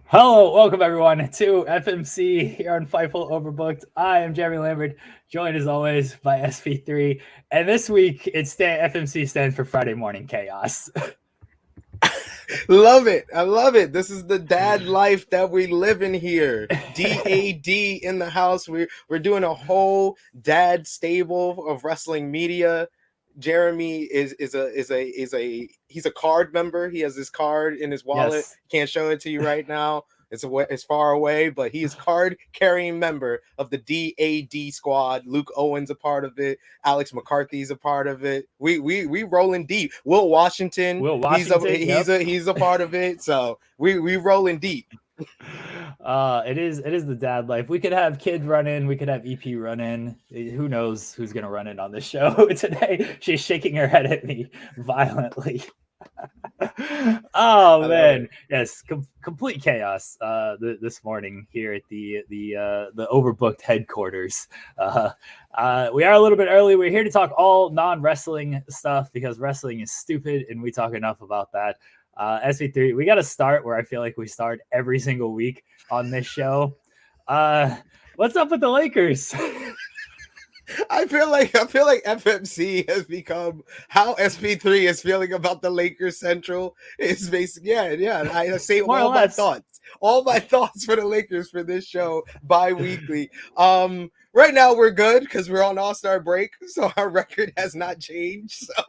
Hello, welcome everyone to FMC here on Fightful Overbooked. I am Jeremy Lambert, joined as always by SP3. And this week, FMC stands for Friday Morning Chaos. Love it. I love it. This is the dad life that we live in here. DAD in the house. We're doing a whole dad stable of wrestling media. Jeremy is a he's a card member. He has his card in his wallet. Yes. Can't show it to you right now. It's far away, but he is card carrying member of the DAD squad. Luke Owen's a part of it. Alex McCarthy's a part of it. We rolling deep. Will Washington, Will Washington, he's a part of it. So we rolling deep. It is the dad life. We could have Kid run in, we could have EP run in. Who knows who's gonna run in on this show today? She's shaking her head at me violently. Oh man, yes, complete chaos this morning here at the overbooked headquarters. We are a little bit early. We're here to talk all non-wrestling stuff because wrestling is stupid and we talk enough about that. SV3, we got to start where I feel like we start every single week on this show. What's up with the Lakers? I feel like FMC has become how SP3 is feeling about the Lakers Central. Is basically yeah. I say all my thoughts for the Lakers for this show bi-weekly. Right now we're good because we're on All-Star break, so our record has not changed. So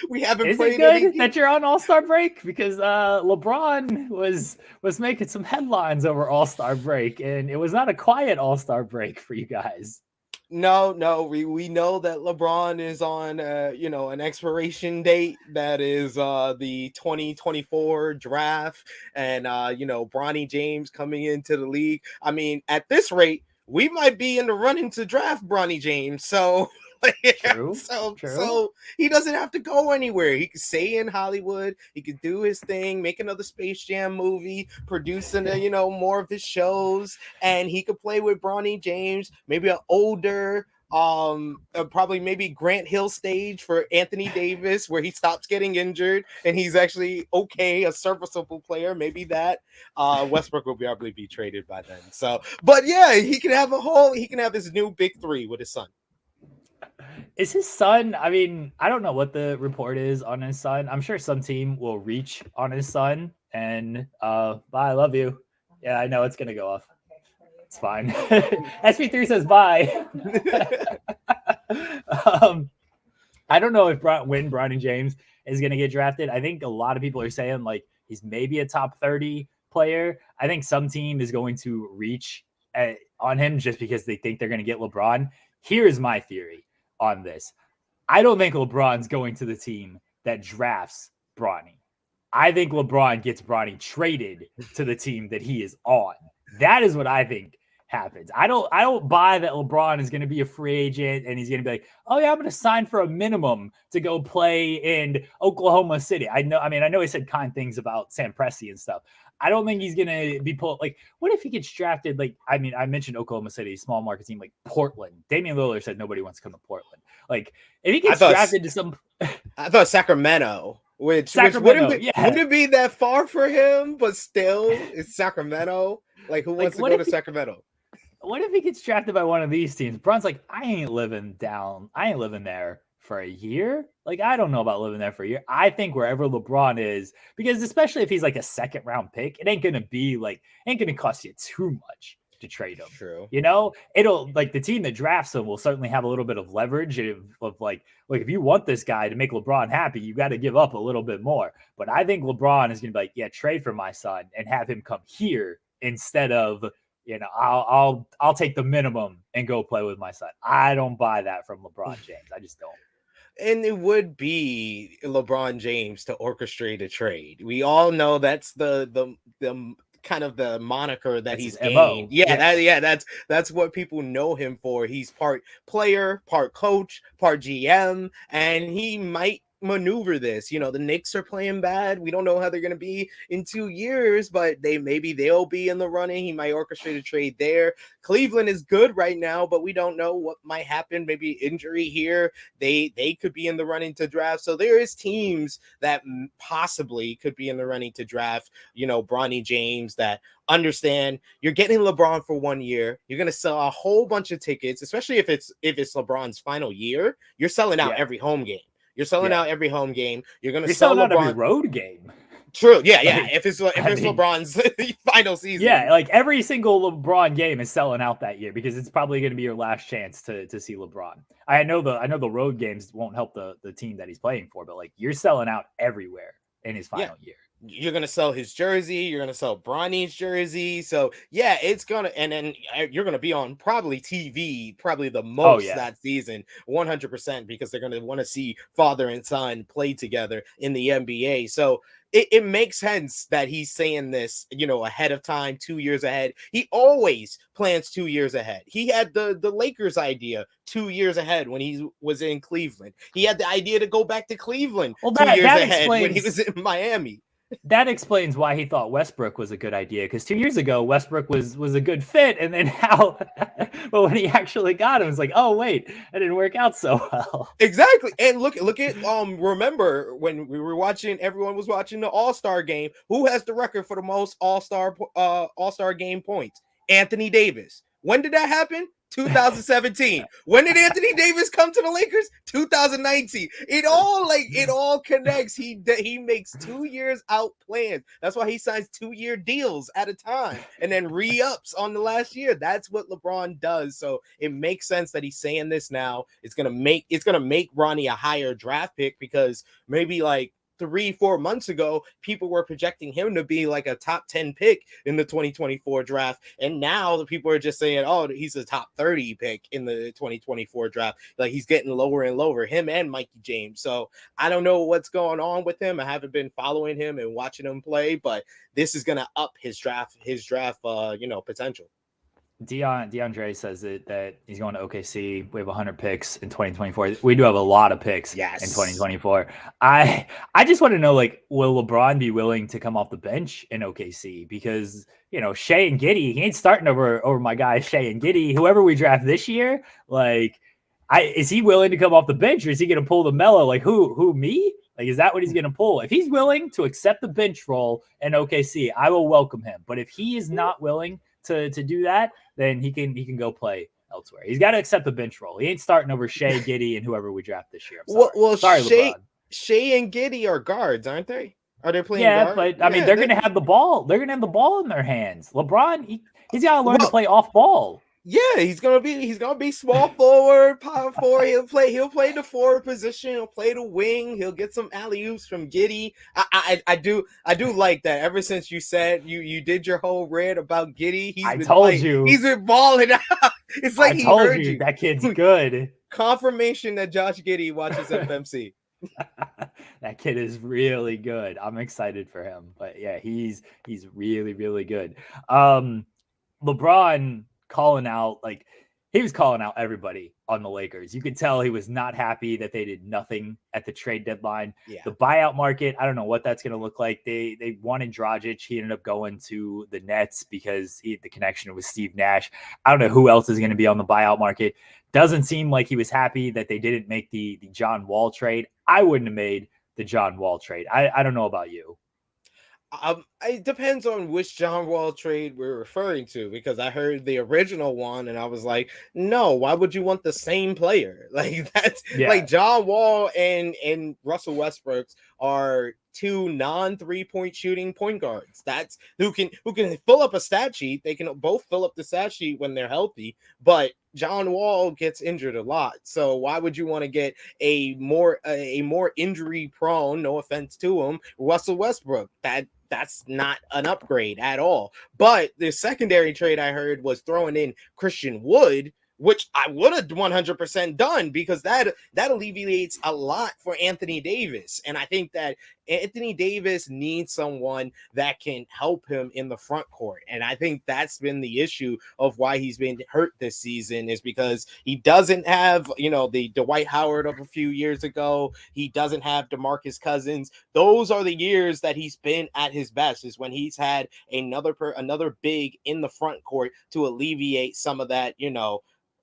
we haven't played. Is it good that you're on All-Star break? Because LeBron was making some headlines over All-Star break, and it was not a quiet All-Star break for you guys. No, we know that LeBron is on an expiration date that is the 2024 draft, and Bronny James coming into the league. I mean, at this rate, we might be in the running to draft Bronny James. So True. So he doesn't have to go anywhere. He can stay in Hollywood. He could do his thing, make another Space Jam movie, producing more of his shows, and he could play with Bronny James, maybe an older probably maybe Grant Hill stage for Anthony Davis where he stops getting injured and he's actually a serviceable player. Maybe that Westbrook will probably be traded by then. So, but yeah, he can have his new big three with his son. Is his son? I mean, I don't know what the report is on his son. I'm sure some team will reach on his son and bye, I love you. Yeah, I know it's gonna go off. It's fine. SP3 says bye. I don't know if when Bronny James is gonna get drafted. I think a lot of people are saying like he's maybe a top 30 player. I think some team is going to reach on him just because they think they're gonna get LeBron. Here's my theory on this. I don't think LeBron's going to the team that drafts Bronny. I think LeBron gets Bronny traded to the team that he is on. That is what I think happens. I don't buy that LeBron is going to be a free agent and he's going to be like, oh yeah, I'm going to sign for a minimum to go play in Oklahoma City. I know he said kind things about Sam Presti and stuff. I don't think he's going to be pulled. Like, what if he gets drafted? Like, I mentioned Oklahoma City, small market team like Portland. Damian Lillard said nobody wants to come to Portland. Like, if he gets drafted to some, I thought Sacramento, which wouldn't be that far for him, but still, it's Sacramento. Like, who wants to go to Sacramento? What if he gets drafted by one of these teams? Bron's like, I ain't living there for a year. Like, I don't know about living there for a year. I think wherever LeBron is, because especially if he's like a second round pick, it ain't going to cost you too much to trade him. True. It'll like the team that drafts him will certainly have a little bit of leverage of like if you want this guy to make LeBron happy, you got to give up a little bit more. But I think LeBron is going to be like, yeah, trade for my son and have him come here instead of, I'll take the minimum and go play with my son. I don't buy that from LeBron James. I just don't. And it would be LeBron James to orchestrate a trade. We all know that's the kind of the moniker that he's gained. That's what people know him for. He's part player, part coach, part GM, and he might maneuver this. You know, the Knicks are playing bad. We don't know how they're going to be in 2 years, but they'll be in the running. He might orchestrate a trade there. Cleveland is good right now, but we don't know what might happen. Maybe injury here. They could be in the running to draft. So there is teams that possibly could be in the running to draft, you know, Bronny James, that understand you're getting LeBron for 1 year. You're going to sell a whole bunch of tickets, especially if it's LeBron's final year. You're selling out every home game. You're selling out every home game. You're going to sell LeBron out every road game. True. Yeah. If it's LeBron's final season. Yeah, like every single LeBron game is selling out that year because it's probably going to be your last chance to see LeBron. I know the road games won't help the team that he's playing for, but like you're selling out everywhere in his final year. You're going to sell his jersey. You're going to sell Bronny's jersey. So, yeah, it's going to – and then you're going to be on probably TV, probably the most that season, 100%, because they're going to want to see father and son play together in the NBA. So, it makes sense that he's saying this, you know, ahead of time, 2 years ahead. He always plans 2 years ahead. He had the Lakers idea 2 years ahead when he was in Cleveland. He had the idea to go back to Cleveland 2 years ahead when he was in Miami. That explains why he thought Westbrook was a good idea, because 2 years ago Westbrook was a good fit, and then now, but when he actually got him, it's like, oh wait, that didn't work out so well. Exactly, and look at remember when we were watching, everyone was watching the All-Star game. Who has the record for the most All-Star game points? Anthony Davis. When did that happen? 2017. When did Anthony Davis come to the Lakers? 2019. It all connects. He makes 2 years out plans. That's why he signs 2-year deals at a time and then re-ups on the last year. That's what LeBron does. So it makes sense that he's saying this now. It's gonna make Bronny a higher draft pick, because maybe like 3-4 months ago, people were projecting him to be like a top 10 pick in the 2024 draft. And now the people are just saying, oh, he's a top 30 pick in the 2024 draft. Like, he's getting lower and lower, him and Mikey James. So I don't know what's going on with him. I haven't been following him and watching him play, but this is going to up his draft, potential. DeAndre says that he's going to OKC. We have 100 picks in 2024. We do have a lot of picks in 2024. I just want to know, like, will LeBron be willing to come off the bench in OKC? Because, you know, Shea and Giddey, he ain't starting over my guys Shea and Giddey. Whoever we draft this year, like, is he willing to come off the bench, or is he going to pull the Melo? Like, who, me? Like, is that what he's going to pull? If he's willing to accept the bench role in OKC, I will welcome him. But if he is not willing to do that, then he can go play elsewhere. He's got to accept the bench role. He ain't starting over Shea, Giddey, and whoever we draft this year. Sorry, LeBron. Shea and Giddey are guards, aren't they? Are they playing guard? But I mean, they're going to have the ball. They're going to have the ball in their hands. LeBron, he's got to learn to play off ball. Yeah, he's gonna be small forward, power forward. He'll play the forward position. He'll play the wing. He'll get some alley-oops from Giddey. I do like that. Ever since you said you did your whole rant about Giddey, he's been balling out. It's like he heard you. That kid's good. Confirmation that Josh Giddey watches FMC. That kid is really good. I'm excited for him. But yeah, he's really, really good. LeBron calling out, like, he was calling out everybody on the Lakers. You could tell he was not happy that they did nothing at the trade deadline. Yeah. The buyout market, I don't know what that's going to look like. They wanted Dragic. He ended up going to the Nets because he had the connection with Steve Nash. I don't know who else is going to be on the buyout market. Doesn't seem like he was happy that they didn't make the John Wall trade. I wouldn't have made the John Wall trade. I don't know about you. It depends on which John Wall trade we're referring to, because I heard the original one and I was like, no, why would you want the same player? Like, that's like John Wall and Russell Westbrook are two non-3-point shooting point guards. That's who can fill up a stat sheet. They can both fill up the stat sheet when they're healthy, but John Wall gets injured a lot. So why would you want to get a more injury prone, no offense to him, Russell Westbrook? That's not an upgrade at all. But the secondary trade I heard was throwing in Christian Wood, which I would have 100% done, because that alleviates a lot for Anthony Davis. And I think that Anthony Davis needs someone that can help him in the front court. And I think that's been the issue of why he's been hurt this season, is because he doesn't have, the Dwight Howard of a few years ago. He doesn't have DeMarcus Cousins. Those are the years that he's been at his best, is when he's had another big in the front court to alleviate some of that,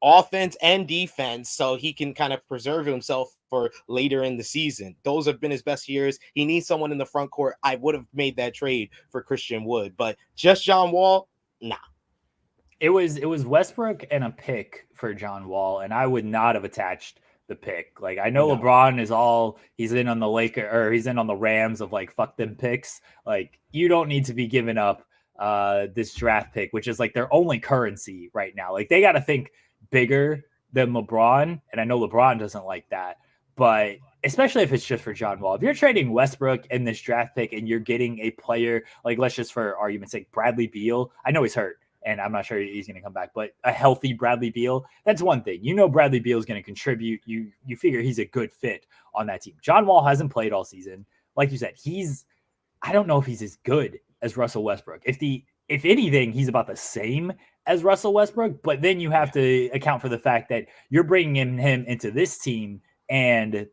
offense and defense, so he can kind of preserve himself for later in the season. Those have been his best years. He needs someone in the front court. I would have made that trade for Christian Wood, but just John Wall, nah. It was Westbrook and a pick for John Wall, and I would not have attached the pick. Like, I know LeBron he's in on the Lakers, or he's in on the Rams of like, fuck them picks. Like, you don't need to be giving up this draft pick, which is like their only currency right now. Like, they got to think bigger than LeBron, and I know LeBron doesn't like that, but especially if it's just for John Wall. If you're trading Westbrook in this draft pick and you're getting a player like, let's just for argument's sake, Bradley Beal, I know he's hurt and I'm not sure he's going to come back, but a healthy Bradley Beal, that's one thing. Bradley Beal is going to contribute. You figure he's a good fit on that team. John Wall hasn't played all season. Like you said, I don't know if he's as good as Russell Westbrook. If anything, he's about the same as Russell Westbrook, but then you have to account for the fact that you're bringing him into this team and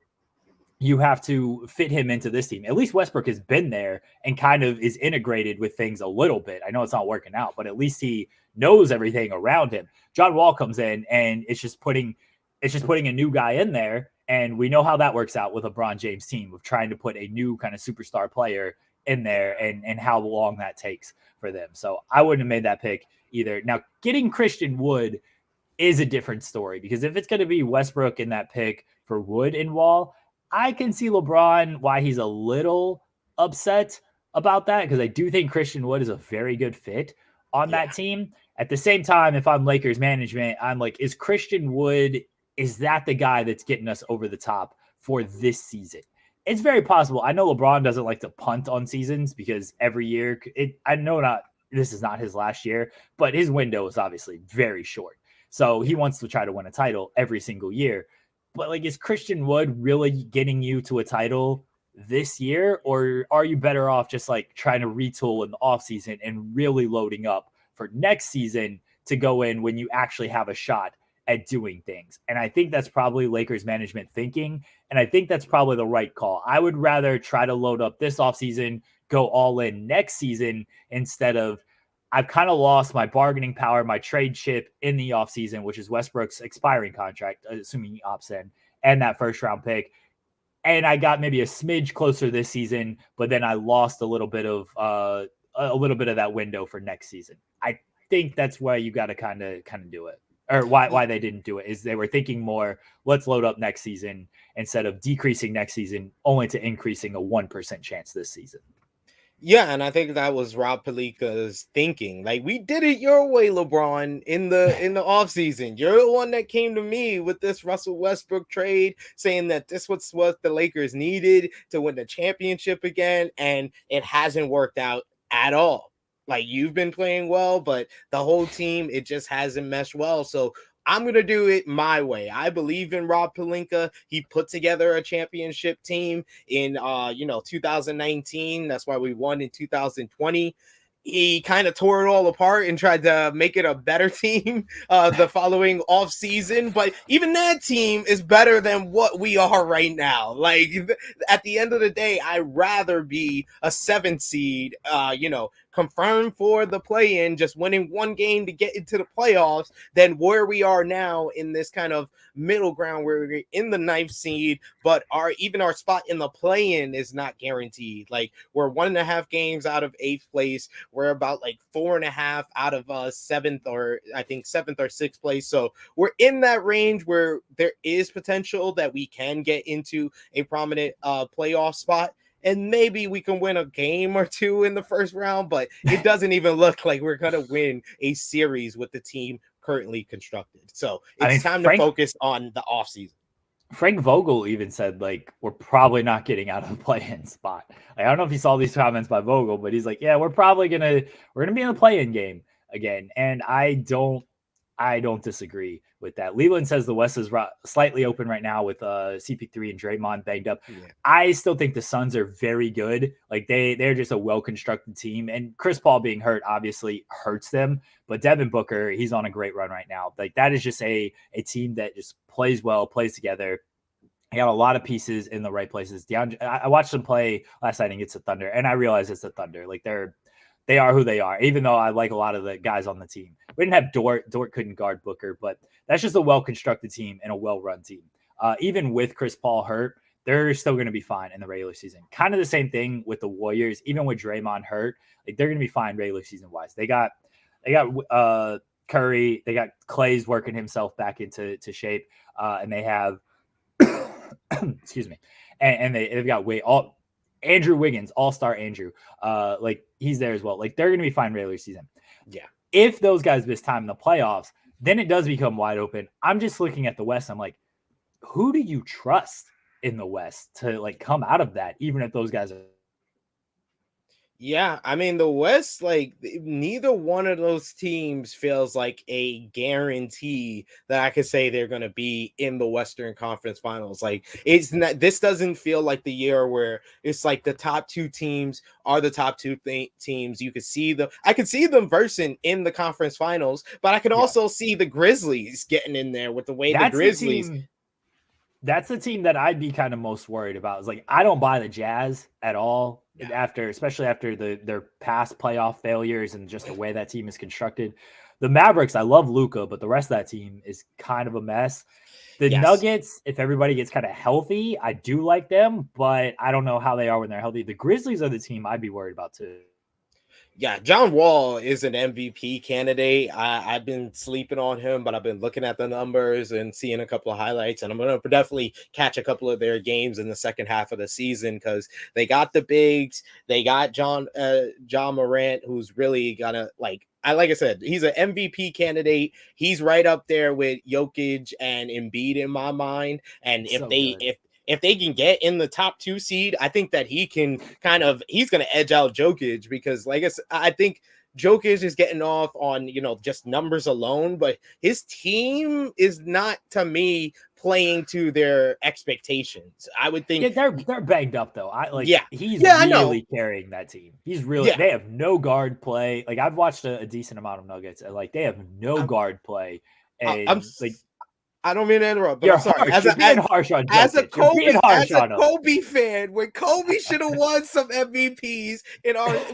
you have to fit him into this team. At least Westbrook has been there and kind of is integrated with things a little bit. I know it's not working out, but at least he knows everything around him. John Wall comes in and it's just putting a new guy in there. And we know how that works out with a LeBron James team of trying to put a new kind of superstar player in there and how long that takes for them. So I wouldn't have made that pick either. Now, getting Christian Wood is a different story, because if it's going to be Westbrook in that pick for Wood and Wall, I can see LeBron why he's a little upset about that, because I do think Christian Wood is a very good fit on that team. At the same time, if I'm Lakers management, I'm like, is Christian Wood, is that the guy that's getting us over the top for this season? It's very possible. I know LeBron doesn't like to punt on seasons because every year, this is not his last year, but his window is obviously very short. So he wants to try to win a title every single year. But like, is Christian Wood really getting you to a title this year? Or are you better off just like trying to retool in the offseason and really loading up for next season to go in when you actually have a shot at doing things? And I think that's probably Lakers management thinking. And I think that's probably the right call. I would rather try to load up this offseason, go all in next season, instead of, I've kind of lost my bargaining power, my trade chip in the offseason, which is Westbrook's expiring contract, assuming he opts in, and that first round pick. And I got maybe a smidge closer this season, but then I lost a little bit of that window for next season. I think that's why you got to kind of do it. Or why they didn't do it is they were thinking more, let's load up next season instead of decreasing next season only to increasing a 1% chance this season. Yeah, and I think that was Rob Pelinka's thinking. Like, we did it your way, LeBron, in the offseason. You're the one that came to me with this Russell Westbrook trade, saying that this was what the Lakers needed to win the championship again, and it hasn't worked out at all. Like, you've been playing well, but the whole team, it just hasn't meshed well. So I'm going to do it my way. I believe in Rob Pelinka. He put together a championship team in 2019. That's why we won in 2020. He kind of tore it all apart and tried to make it a better team the following off season. But even that team is better than what we are right now. Like, at the end of the day, I'd rather be a 7 seed, confirmed for the play-in, just winning one game to get into the playoffs, than where we are now in this kind of middle ground where we're in the 9th seed, but our spot in the play-in is not guaranteed. Like, we're 1.5 games out of 8th place. We're about like 4.5 out of 7th or 6th place. So we're in that range where there is potential that we can get into a prominent playoff spot. And maybe we can win a game or two in the first round, but it doesn't even look like we're going to win a series with the team currently constructed. So it's time to focus on the offseason. Frank Vogel even said, like, we're probably not getting out of the play-in spot. Like, I don't know if you saw these comments by Vogel, but he's like, yeah, we're gonna be in the play-in game again. And I don't I don't disagree with that. Leland says the West is slightly open right now with CP3 and Draymond banged up. Yeah. I still think the Suns are very good. Like they're just a well-constructed team, and Chris Paul being hurt obviously hurts them. But Devin Booker, he's on a great run right now. Like that is just a team that just plays well, plays together. He got a lot of pieces in the right places. I watched them play last night against the Thunder, and I realized it's the Thunder. Like they are who they are, even though I like a lot of the guys on the team. We didn't have Dort. Dort couldn't guard Booker, but that's just a well-constructed team and a well-run team. Even with Chris Paul hurt, they're still going to be fine in the regular season. Kind of the same thing with the Warriors. Even with Draymond hurt, like they're going to be fine regular season-wise. They got Curry. They got Clay's working himself back into shape, and they have excuse me, and they've got Andrew Wiggins, all-star Andrew. Like he's there as well. Like they're going to be fine regular season. Yeah. If those guys miss time in the playoffs, then it does become wide open. I'm just looking at the West. I'm like, who do you trust in the West to like come out of that, even if those guys are? Yeah, I mean the West, like neither one of those teams feels like a guarantee that I could say they're going to be in the Western Conference Finals. Like it's not. This doesn't feel like the year where it's like the top two teams are the top two teams. You could see them. I could see them versing in the conference finals, but I could also see the Grizzlies getting in there with the way the Grizzlies. That's the team that I'd be kind of most worried about. Is like I don't buy the Jazz at all. Yeah. Especially after their past playoff failures and just the way that team is constructed. The Mavericks, I love Luka, but the rest of that team is kind of a mess. The Nuggets, if everybody gets kind of healthy, I do like them, but I don't know how they are when they're healthy. The Grizzlies are the team I'd be worried about too. Yeah, John Wall is an MVP candidate. I've been sleeping on him, but I've been looking at the numbers and seeing a couple of highlights, and I'm going to definitely catch a couple of their games in the second half of the season because they got the bigs. They got John Morant, who's really going to, like I said, he's an MVP candidate. He's right up there with Jokic and Embiid in my mind, and if they can get in the top 2 seed, I think that he's going to edge out Jokic because like I think Jokic is getting off on, just numbers alone, but his team is not, to me, playing to their expectations. I would think they're banged up though. He's really carrying that team. He's really, they have no guard play. Like I've watched a decent amount of Nuggets and like they have no guard play. And I don't mean to interrupt, but I'm sorry. As a Kobe fan, when Kobe should have won some MVPs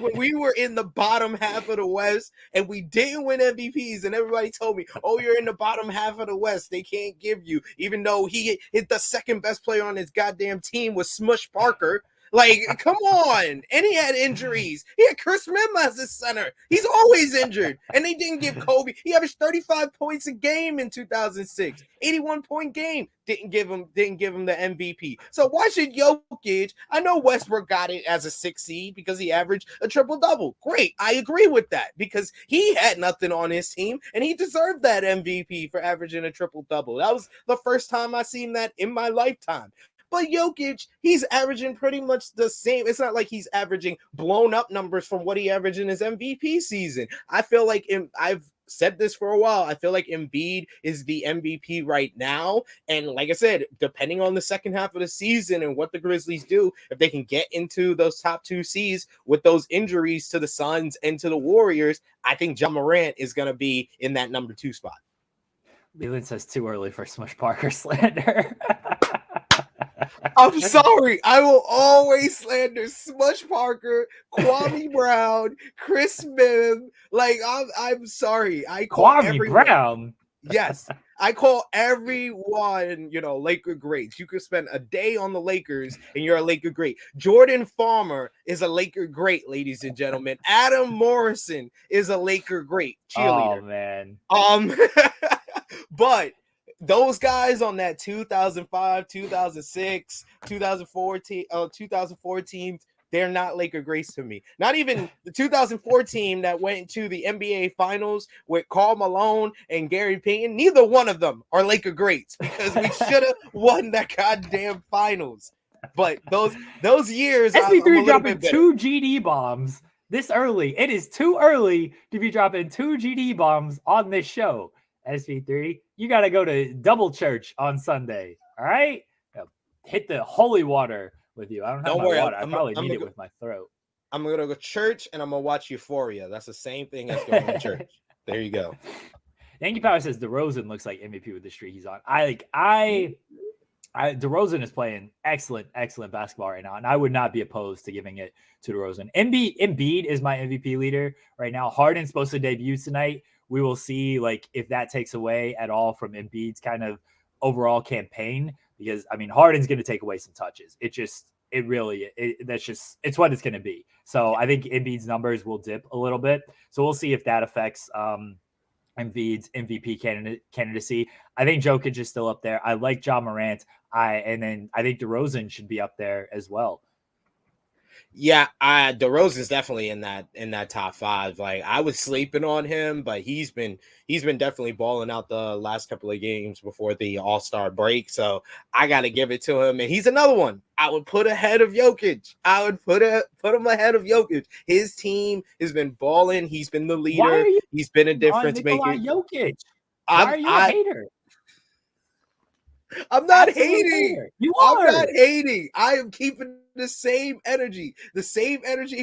when we were in the bottom half of the West and we didn't win MVPs, and everybody told me, "Oh, you're in the bottom half of the West. They can't give you," even though he hit the second best player on his goddamn team was Smush Parker. Like, come on. And he had injuries. He had Chris Middleton as his center. He's always injured. And they didn't give Kobe. He averaged 35 points a game in 2006. 81-point game. Didn't give him the MVP. So why should Jokic? I know Westbrook got it as a 6 seed because he averaged a triple-double. Great. I agree with that because he had nothing on his team and he deserved that MVP for averaging a triple-double. That was the first time I seen that in my lifetime. But Jokic, he's averaging pretty much the same. It's not like he's averaging blown up numbers from what he averaged in his MVP season. I feel like I've said this for a while. I feel like Embiid is the MVP right now. And like I said, depending on the second half of the season and what the Grizzlies do, if they can get into those top 2 seeds with those injuries to the Suns and to the Warriors, I think John Morant is going to be in that number 2 spot. Leland says too early for Smush Parker slander. I'm sorry. I will always slander Smush Parker, Kwame Brown, Chris Mihm. Like I'm sorry. I call Kwame Brown. Yes, I call everyone, Laker greats. You could spend a day on the Lakers and you're a Laker great. Jordan Farmer is a Laker great, ladies and gentlemen. Adam Morrison is a Laker great cheerleader. Oh man. But those guys on that 2005, 2006, 2014, they're not Laker greats to me. Not even the 2004 team that went to the NBA Finals with Karl Malone and Gary Payton. Neither one of them are Laker greats because we should have won that goddamn Finals. But those years, SB3 dropping 2 GD bombs this early. It is too early to be dropping 2 GD bombs on this show. SV3, you got to go to double church on Sunday. All right? Hit the holy water with you. I don't have Don't my worry, water. I probably need it with my throat. I'm going to go to church and I'm going to watch Euphoria. That's the same thing as going to church. There you go. Yankee Power says DeRozan looks like MVP with the streak he's on. DeRozan is playing excellent basketball right now, and I would not be opposed to giving it to DeRozan. Embiid is my MVP leader right now. Harden's supposed to debut tonight. We will see like if that takes away at all from Embiid's kind of overall campaign, because I mean Harden's going to take away some touches. It's what it's going to be. So I think Embiid's numbers will dip a little bit. So we'll see if that affects Embiid's MVP candidacy. I think Jokic is still up there. I like John Morant. I think DeRozan should be up there as well. Yeah, DeRozan's definitely in that top 5. Like I was sleeping on him, but he's been definitely balling out the last couple of games before the All-Star break. So I got to give it to him, and he's another one I would put ahead of Jokic. I would put him ahead of Jokic. His team has been balling. He's been the leader. He's been a difference maker. Jokic. Why are you a hater? I'm not hating. I'm not hating. I am keeping the same energy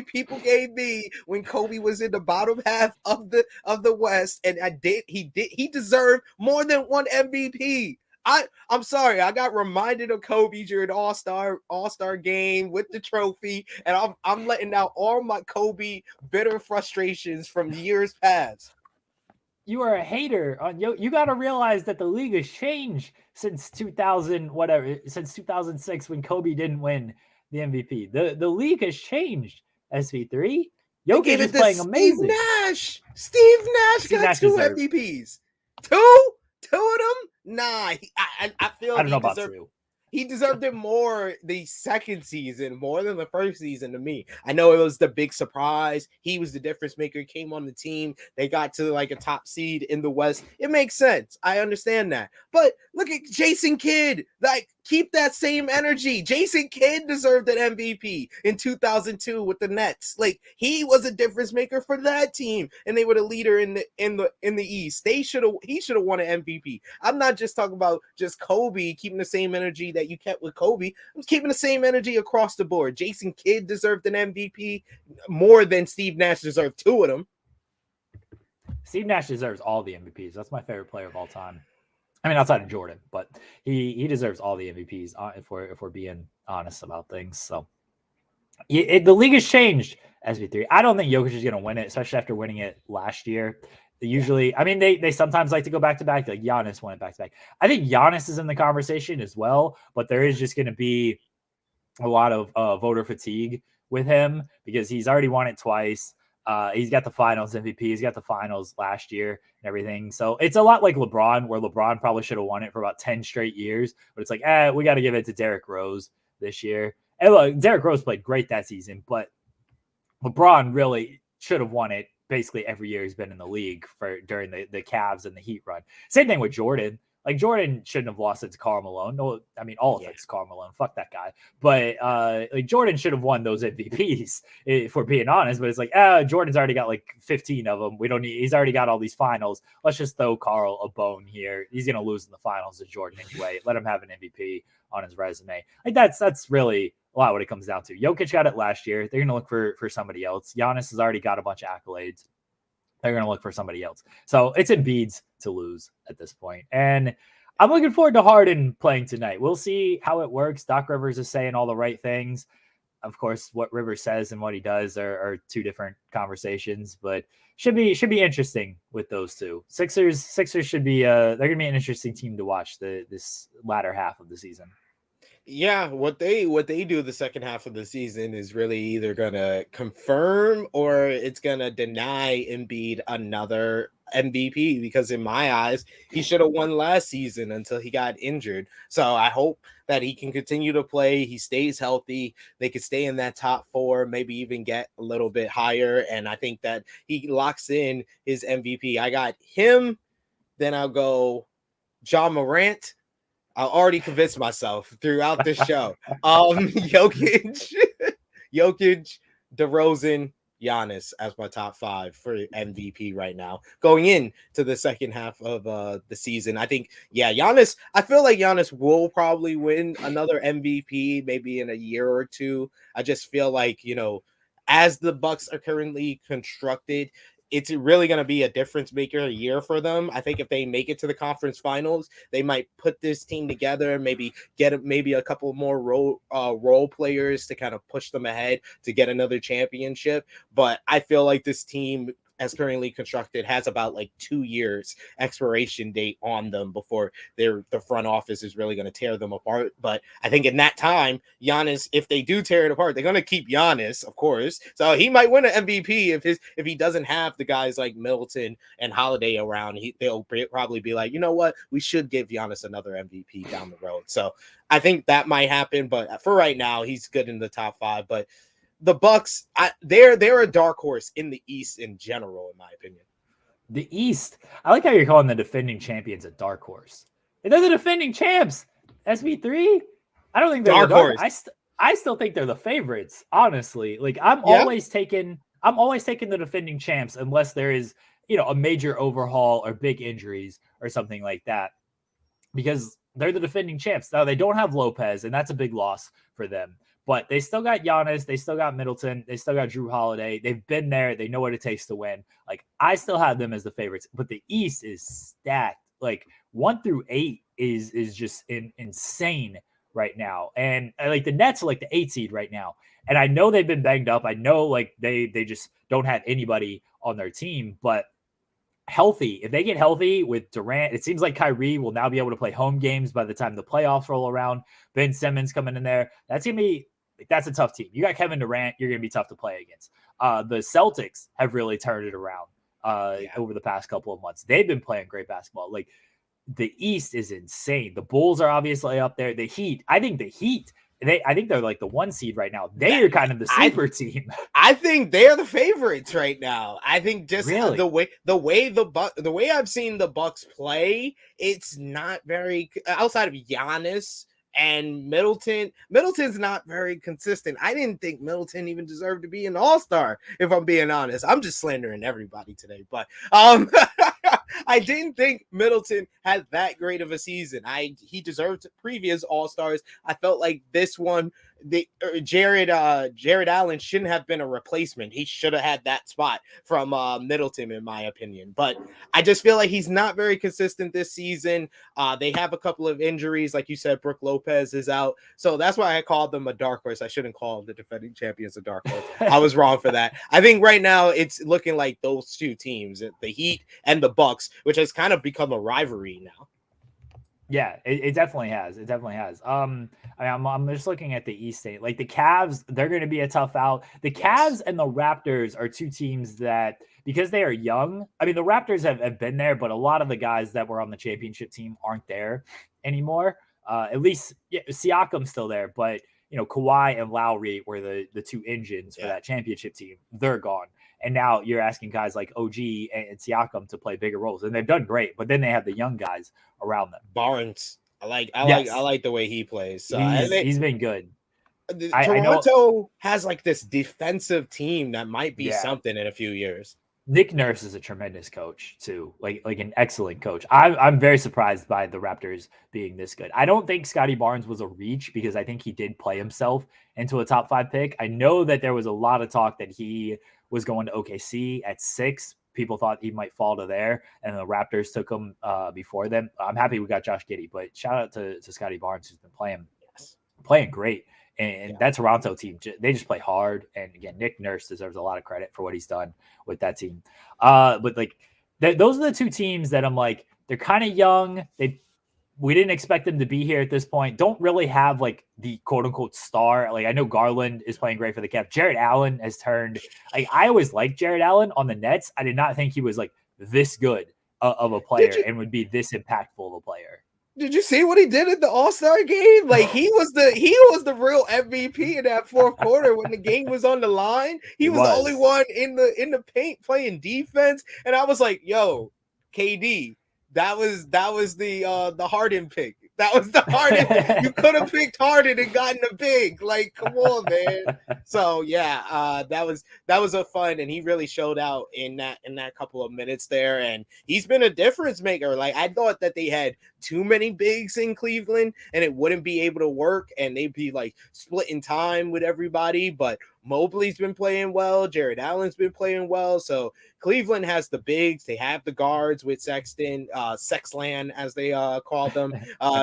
people gave me when Kobe was in the bottom half of the West, and he deserved more than one MVP. I'm sorry, I got reminded of Kobe during All-Star game with the trophy, and I'm letting out all my Kobe bitter frustrations from years past. You are a hater on you got to realize that the league has changed since 2006 when Kobe didn't win the MVP. The league has changed. SV3, Jokic is playing amazing. Steve Nash got 2 MVPs. Two of them. Nah, I feel I don't know about 2. He deserved it more the second season, more than the first season to me. I know it was the big surprise. He was the difference maker, came on the team. They got to like a top seed in the West. It makes sense. I understand that. But look at Jason Kidd. Like, keep that same energy. Jason Kidd deserved an MVP in 2002 with the Nets. Like, he was a difference maker for that team, and they were the leader in the East. He should have won an MVP. I'm not just talking about just Kobe keeping the same energy that you kept with Kobe. I'm keeping the same energy across the board. Jason Kidd deserved an MVP more than Steve Nash deserved 2 of them. Steve Nash deserves all the MVPs. That's my favorite player of all time. I mean, outside of Jordan, but he deserves all the MVPs if we're being honest about things. So the league has changed. SV3. I don't think Jokic is going to win it, especially after winning it last year. Usually, I mean, they sometimes like to go back to back. Like Giannis won it back to back. I think Giannis is in the conversation as well, but there is just going to be a lot of voter fatigue with him because he's already won it twice. He's got the finals MVP. He's got the finals last year and everything. So it's a lot like LeBron, where LeBron probably should have won it for about 10 straight years. But it's like, we got to give it to Derrick Rose this year. And look, Derrick Rose played great that season, but LeBron really should have won it basically every year he's been in the league during the Cavs and the Heat run. Same thing with Jordan. Like, Jordan shouldn't have lost it to Karl Malone. No, I mean, all of it's Karl Malone. Fuck that guy. But like, Jordan should have won those MVPs, if we're being honest. But it's like, Jordan's already got like 15 of them. He's already got all these finals. Let's just throw Karl a bone here. He's going to lose in the finals to Jordan anyway. Let him have an MVP on his resume. Like, that's really a lot what it comes down to. Jokic got it last year. They're going to look for somebody else. Giannis has already got a bunch of accolades. They're going to look for somebody else. So it's Embiid's to lose at this point. And I'm looking forward to Harden playing tonight. We'll see how it works. Doc Rivers is saying all the right things. Of course, what Rivers says and what he does are two different conversations, but should be interesting with those two. Sixers should be they're going to be an interesting team to watch this latter half of the season. Yeah, what they do the second half of the season is really either gonna confirm or it's gonna deny Embiid another MVP, because in my eyes, he should have won last season until he got injured. So I hope that he can continue to play. He stays healthy. They could stay in that top 4, maybe even get a little bit higher. And I think that he locks in his MVP. I got him. Then I'll go John Morant. I already convinced myself throughout this show. Jokic, DeRozan, Giannis as my top 5 for MVP right now. Going into the second half of the season, I think, yeah, Giannis. I feel like Giannis will probably win another MVP maybe in a year or two. I just feel like, as the Bucks are currently constructed, it's really going to be a difference maker year for them. I think if they make it to the conference finals, they might put this team together, maybe get maybe a couple more role players to kind of push them ahead to get another championship. But I feel like this team, as currently constructed, has about like 2 years expiration date on them before the front office is really going to tear them apart. But I think in that time, Giannis, if they do tear it apart, they're going to keep Giannis, of course. So he might win an MVP if he doesn't have the guys like Middleton and Holiday around. They'll probably be like, you know what, we should give Giannis another MVP down the road. So I think that might happen. But for right now, he's good in the top 5. But the Bucks, they're a dark horse in the East in general, in my opinion. The East, I like how you're calling the defending champions a dark horse. They're the defending champs. SB3, I don't think they're Dark the dark horse. I still think they're the favorites. Honestly, like I'm always taking the defending champs unless there is a major overhaul or big injuries or something like that, because they're the defending champs. Now they don't have Lopez, and that's a big loss for them. But they still got Giannis. They still got Middleton. They still got Drew Holiday. They've been there. They know what it takes to win. Like, I still have them as the favorites. But the East is stacked. Like, 1 through 8 is just insane right now. And like the Nets are like the 8 seed right now. And I know they've been banged up. I know like they just don't have anybody on their team. But healthy, if they get healthy with Durant, it seems like Kyrie will now be able to play home games by the time the playoffs roll around. Ben Simmons coming in there. That's a tough team. You got Kevin Durant, you're going to be tough to play against. The Celtics have really turned it around over the past couple of months. They've been playing great basketball. Like, the East is insane. The Bulls are obviously up there. The Heat, I think they're like the 1 seed right now. They are kind of the sleeper team. I think they're the favorites right now. I think just really? the way I've seen the Bucks play, it's not very, outside of Giannis and Middleton. Middleton's not very consistent. I didn't think Middleton even deserved to be an all-star, if I'm being honest. I'm just slandering everybody today, but I didn't think Middleton had that great of a season. He deserved previous all-stars. I felt like this one, Jared Allen shouldn't have been a replacement. He should have had that spot from Middleton, in my opinion. But I just feel like he's not very consistent this season. They have a couple of injuries, like you said. Brook Lopez is out, so that's why I called them a dark horse. I shouldn't call the defending champions a dark horse. I was wrong for that. I think right now it's looking like those 2 teams, the Heat and the Bucks, which has kind of become a rivalry now. Yeah, it definitely has. It definitely has. I'm just looking at the East State. Like the Cavs, they're going to be a tough out. The Cavs and the Raptors are 2 teams that, because they are young, I mean, the Raptors have been there, but a lot of the guys that were on the championship team aren't there anymore. At least Siakam's still there, but Kawhi and Lowry were the 2 engines for that championship team. They're gone. And now you're asking guys like OG and Siakam to play bigger roles, and they've done great. But then they have the young guys around them. Barnes, I like the way he plays. So he's been good. Toronto has like this defensive team that might be something in a few years. Nick Nurse is a tremendous coach too, like an excellent coach. I'm very surprised by the Raptors being this good. I don't think Scotty Barnes was a reach, because I think he did play himself into a top 5 pick. I know that there was a lot of talk that he was going to OKC at 6. People thought he might fall to there, and the Raptors took him before them. I'm happy we got Josh Giddey, but shout out to Scotty Barnes, who's been playing great. And that Toronto team, they just play hard. And again, Nick Nurse deserves a lot of credit for what he's done with that team. But like, those are the 2 teams that I'm like, they're kind of young. We didn't expect them to be here at this point. Don't really have like the quote unquote star. Like, I know Garland is playing great for the Cavs. Jared Allen has turned, like, I always liked Jared Allen on the Nets. I did not think he was like this good of a player and would be this impactful of a player. Did you see what he did at the All-Star game? Like, he was the real MVP in that 4th quarter when the game was on the line. He was the only one in the paint playing defense, and I was like, "Yo, KD, that was the Harden pick. That was the hardest. You could have picked Harden and gotten a big. Like, come on, man. So yeah, that was a fun, and he really showed out in that couple of minutes there, and he's been a difference maker. Like, I thought that they had too many bigs in Cleveland, and it wouldn't be able to work, and they'd be like splitting time with everybody. But Mobley's been playing well, Jared Allen's been playing well, so Cleveland has the bigs, they have the guards with Sexton, Sexland as they call them.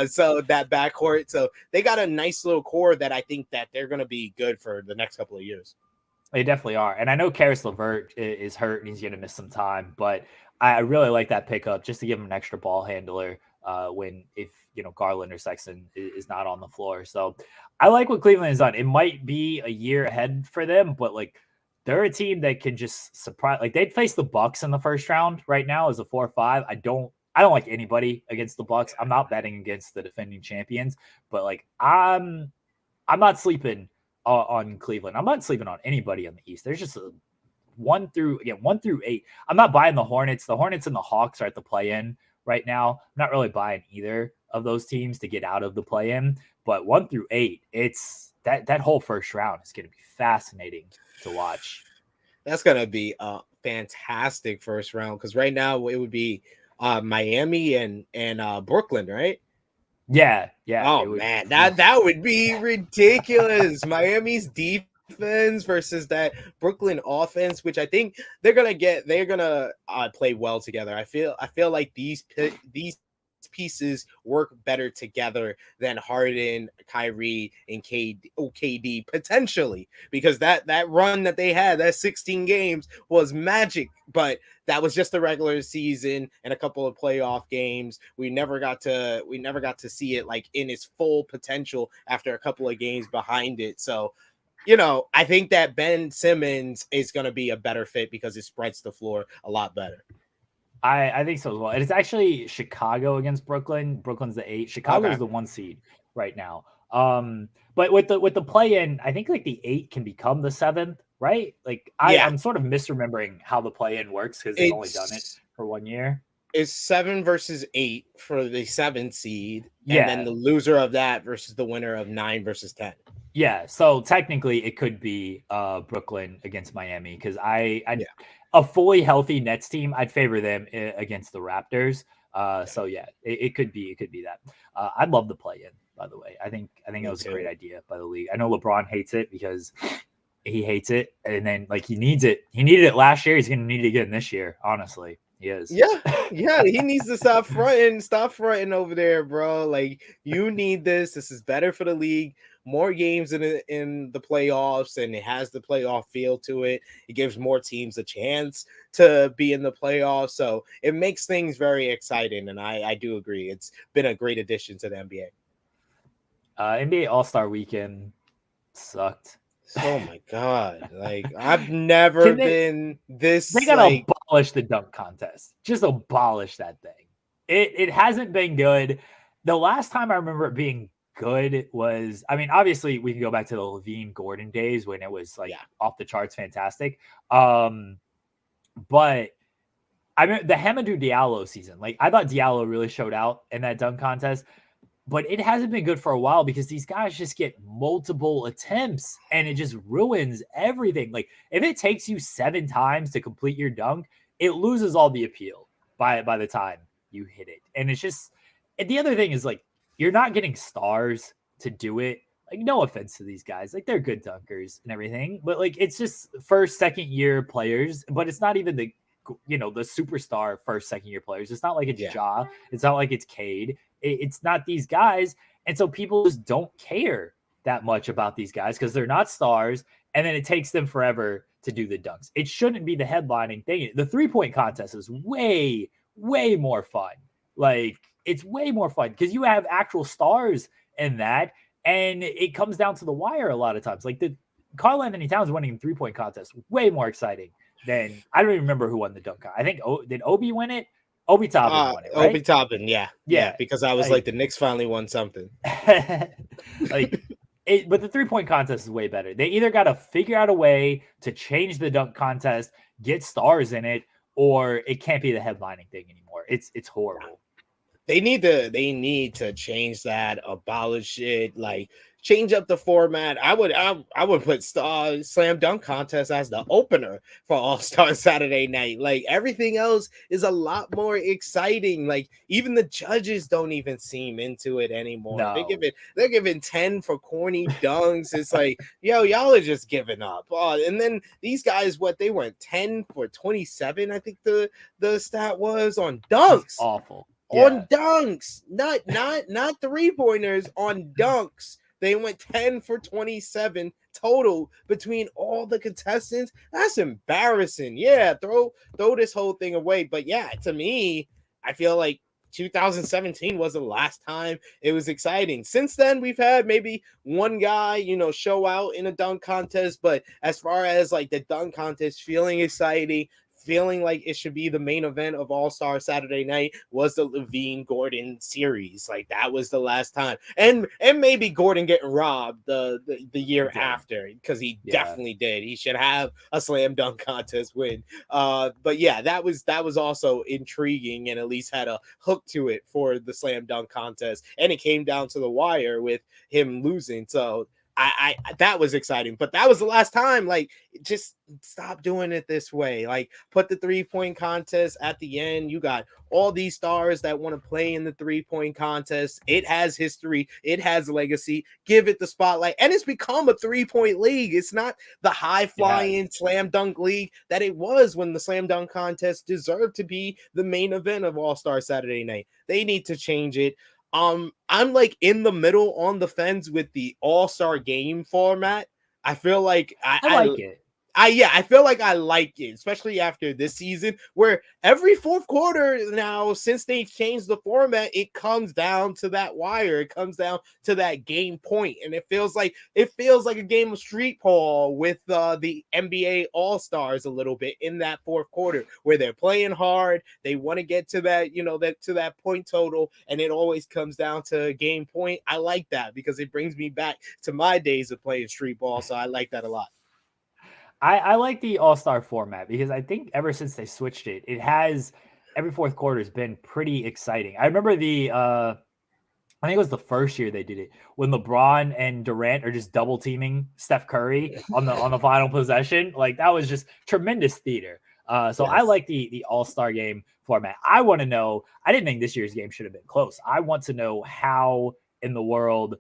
So that backcourt, so they got a nice little core that I think that they're going to be good for the next couple of years. They definitely are. And I know Karis LeVert is hurt and he's going to miss some time, but I really like that pickup just to give him an extra ball handler if Garland or Sexton is not on the floor. So I like what Cleveland has done. It might be a year ahead for them, but like they're a team that can just surprise. Like they'd face the Bucks in the first round right now as a 4-5. I don't like anybody against the Bucks. I'm not betting against the defending champions, but like I'm not sleeping on Cleveland. I'm not sleeping on anybody on the East. There's just 1 through 8. I'm not buying the Hornets. The Hornets and the Hawks are at the play-in right now. I'm not really buying either of those teams to get out of the play-in, but 1 through 8, it's that whole first round is going to be fascinating to watch. That's going to be a fantastic first round because right now it would be Miami and Brooklyn, right? Yeah. Oh man, that would be ridiculous. Miami's defense versus that Brooklyn offense, which I think they're gonna play well together. I feel like these pieces work better together than Harden, Kyrie, and KD potentially, because that run that they had, that 16 games was magic, but that was just the regular season and a couple of playoff games. We never got to see it like in its full potential after a couple of games behind it. So, I think that Ben Simmons is going to be a better fit because it spreads the floor a lot better. I think so as well. It's actually Chicago against Brooklyn. Brooklyn's the 8. Chicago is the 1 seed right now. But with the play-in, I think like the 8 can become the 7th, right? Like I'm sort of misremembering how the play-in works because they've only done it for 1 year. It's 7 versus 8 for the 7th seed, and then the loser of that versus the winner of 9 versus 10. Yeah, so technically it could be Brooklyn against Miami because a fully healthy Nets team, I'd favor them against the Raptors. So yeah, it could be that. I'd love the play-in, by the way. I think it was a great idea by the league. I know LeBron hates it because he hates it, and then like he needs it. He needed it last year. He's going to need it again this year. Honestly, he is. Yeah. He needs to stop fronting over there, bro. Like you need this. This is better for the league. More games in the playoffs, and it has the playoff feel to it. It gives more teams a chance to be in the playoffs, so it makes things very exciting. And I do agree, it's been a great addition to the NBA. NBA All-Star Weekend sucked. Oh my god! Like I've never been this. They gotta abolish the dunk contest. Just abolish that thing. It hasn't been good. The last time I remember it being good was, I mean, obviously we can go back to the Levine Gordon days when it was like off the charts fantastic. But I mean the Hamidou Diallo season, like I thought Diallo really showed out in that dunk contest, but it hasn't been good for a while because these guys just get multiple attempts and it just ruins everything. Like if it takes you 7 times to complete your dunk, it loses all the appeal by the time you hit it. And it's just, and the other thing is like, you're not getting stars to do it. Like, no offense to these guys. Like, they're good dunkers and everything. But, like, it's just first, second year players. But it's not even the superstar first, second year players. It's not like it's Ja. It's not like it's Cade. It's not these guys. And so people just don't care that much about these guys because they're not stars. And then it takes them forever to do the dunks. It shouldn't be the headlining thing. The 3-point contest is way, way more fun. Like, it's way more fun because you have actual stars in that, and it comes down to the wire a lot of times. Like the Karl Anthony Towns winning 3-point contest, way more exciting than, I don't even remember who won the dunk. I think did Obi win it? Obi Toppin won it, right? Obi Toppin, yeah, because I was like the Knicks finally won something. But the 3-point contest is way better. They either got to figure out a way to change the dunk contest, get stars in it, or it can't be the headlining thing anymore. It's horrible. They need to change that, abolish it, like change up the format. I would put slam dunk contest as the opener for All-Star Saturday night. Like everything else is a lot more exciting. Like even the judges don't even seem into it anymore. No. They're giving 10 for corny dunks. It's like, yo, y'all are just giving up. And then these guys, what they went 10 for 27, I think the stat was on It's dunks. awful. On dunks, not 3-pointers, on dunks. They went 10 for 27 total between all the contestants. That's embarrassing. Yeah, throw this whole thing away. But yeah, to me, I feel like 2017 was the last time it was exciting. Since then, we've had maybe one guy, show out in a dunk contest. But as far as like the dunk contest feeling exciting, feeling like it should be the main event of All-Star Saturday night, was the Levine Gordon series. Like that was the last time. And maybe Gordon getting robbed the year after, because he definitely did. He should have a slam dunk contest win. But yeah, that was also intriguing and at least had a hook to it for the slam dunk contest. And it came down to the wire with him losing. So I that was exciting, but that was the last time. Like, just stop doing it this way. Like, put the 3-point contest at the end. You got all these stars that want to play in the 3-point contest. It has history, it has legacy. Give it the spotlight, and it's become a 3-point league. It's not the high flying slam dunk league that it was when the slam dunk contest deserved to be the main event of All-Star Saturday night. They need to change it. I'm like in the middle on the fence with the All-Star game format. I feel like I like it. I feel like I like it, especially after this season, where every fourth quarter now, since they've changed the format, it comes down to that wire. It comes down to that game point, and it feels like a game of street ball with the NBA All-Stars a little bit in that fourth quarter, where they're playing hard. They want to get to that, to that point total, and it always comes down to a game point. I like that because it brings me back to my days of playing street ball, so I like that a lot. I like the All-Star format because I think ever since they switched it, it has every fourth quarter has been pretty exciting. I remember I think it was the first year they did it when LeBron and Durant are just double teaming Steph Curry on the final possession. Like that was just tremendous theater. So I like the All-Star game format. I want to know. I didn't think this year's game should have been close. I want to know how in the world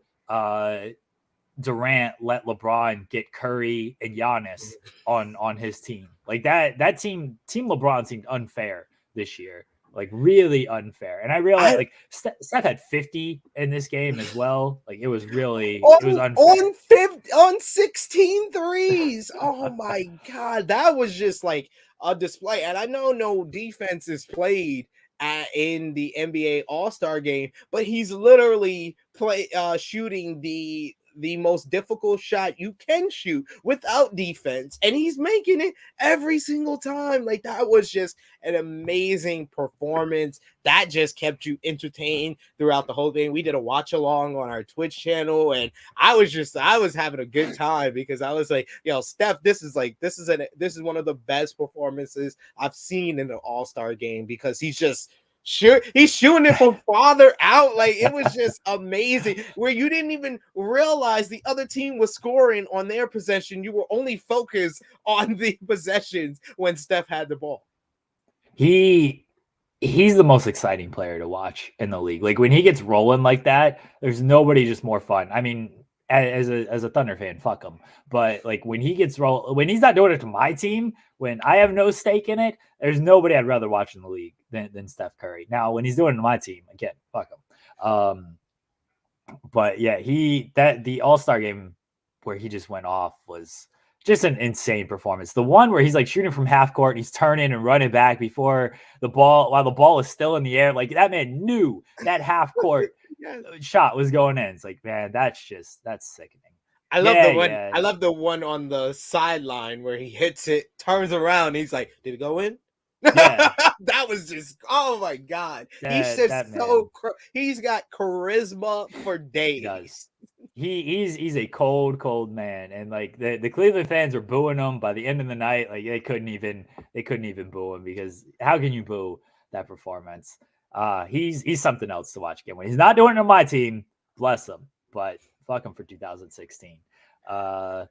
Durant let LeBron get Curry and Giannis on his team. Like that team LeBron seemed unfair this year. Like really unfair. And I realized like Steph had 50 in this game as well. Like it was really it was unfair. On 16 threes. Oh my god. That was just like a display. And I know no defense is played in the NBA All-Star game, but he's literally shooting the most difficult shot you can shoot without defense, and he's making it every single time. Like that was just an amazing performance that just kept you entertained throughout the whole thing. We did a watch along on our Twitch channel, and I was having a good time because I was like, yo, Steph, this is one of the best performances I've seen in an All-Star game, because he's shooting it from farther out. Like it was just amazing, where you didn't even realize the other team was scoring on their possession. You were only focused on the possessions when Steph had the ball. He's the most exciting player to watch in the league. Like when he gets rolling like that, there's nobody just more fun. I mean, as a Thunder fan, fuck him. But like when he gets when he's not doing it to my team, when I have no stake in it, there's nobody I'd rather watch in the league than Steph Curry. Now, when he's doing it to my team, again, fuck him. But yeah, the All-Star game where he just went off was just an insane performance. The one where he's like shooting from half court, and he's turning and running back while the ball is still in the air. Like that man knew that half court shot was going in. It's like, man, that's sickening. I love the one. I love the one on the sideline where he hits it, turns around, he's like, "Did it go in?" Yeah. That was just, oh my god. He's just he's got charisma for days. He's a cold man, and like the Cleveland fans were booing him by the end of the night. Like they couldn't even boo him, because how can you boo that performance? He's something else to watch again. When he's not doing it on my team, bless him. But fuck him for 2016. I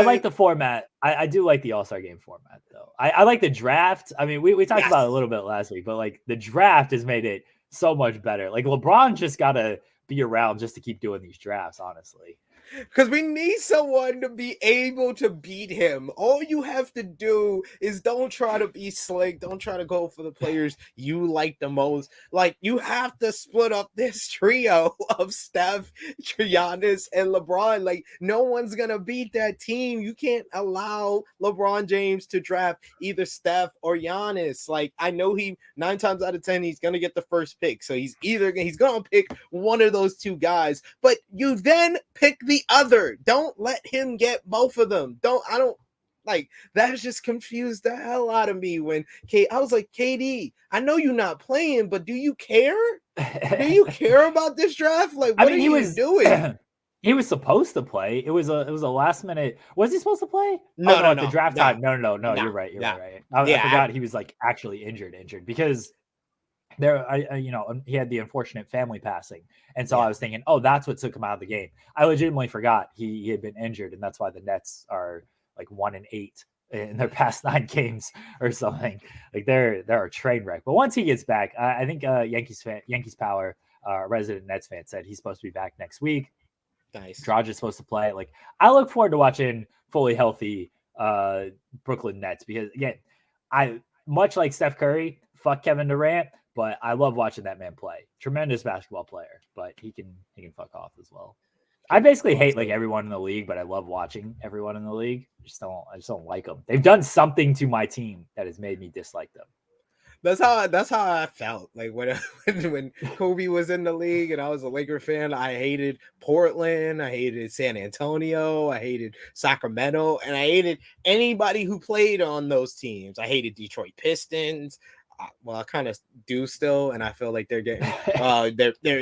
like the format. I do like the All-Star game format, though. I like the draft. I mean, we talked about it a little bit last week, but like the draft has made it so much better. Like LeBron just got to be around just to keep doing these drafts, honestly. Because we need someone to be able to beat him. All you have to do is don't try to be slick. Don't try to go for the players you like the most. Like, you have to split up this trio of Steph, Giannis, and LeBron. Like, no one's going to beat that team. You can't allow LeBron James to draft either Steph or Giannis. Like, I know 9 times out of 10, he's going to get the first pick. So he's going to pick one of those two guys. But you then pick the other. Don't let him get both of them. That has just confused the hell out of me when I was like, KD, I know you're not playing, but do you care? Do you care about this draft? Like, what are you doing? He was supposed to play. It was a last minute. Was he supposed to play? No, at the draft time. No. You're right. You're right. I forgot he was like actually injured because he had the unfortunate family passing. And so I was thinking, oh, that's what took him out of the game. I legitimately forgot he had been injured, and that's why the Nets are like 1-8 in their past 9 games or something. Like they're a train wreck. But once he gets back, I think Yankees Power, resident Nets fan, said he's supposed to be back next week. Nice. Draj is supposed to play. Like, I look forward to watching fully healthy Brooklyn Nets because, again, I much like Steph Curry, fuck Kevin Durant, but I love watching that man play. Tremendous basketball player, but he can fuck off as well. I basically hate like everyone in the league, but I love watching everyone in the league. I just don't like them. They've done something to my team that has made me dislike them. That's how I felt. Like when Kobe was in the league and I was a Laker fan, I hated Portland, I hated San Antonio, I hated Sacramento, and I hated anybody who played on those teams. I hated Detroit Pistons. Well, I kind of do still, and I feel like they're getting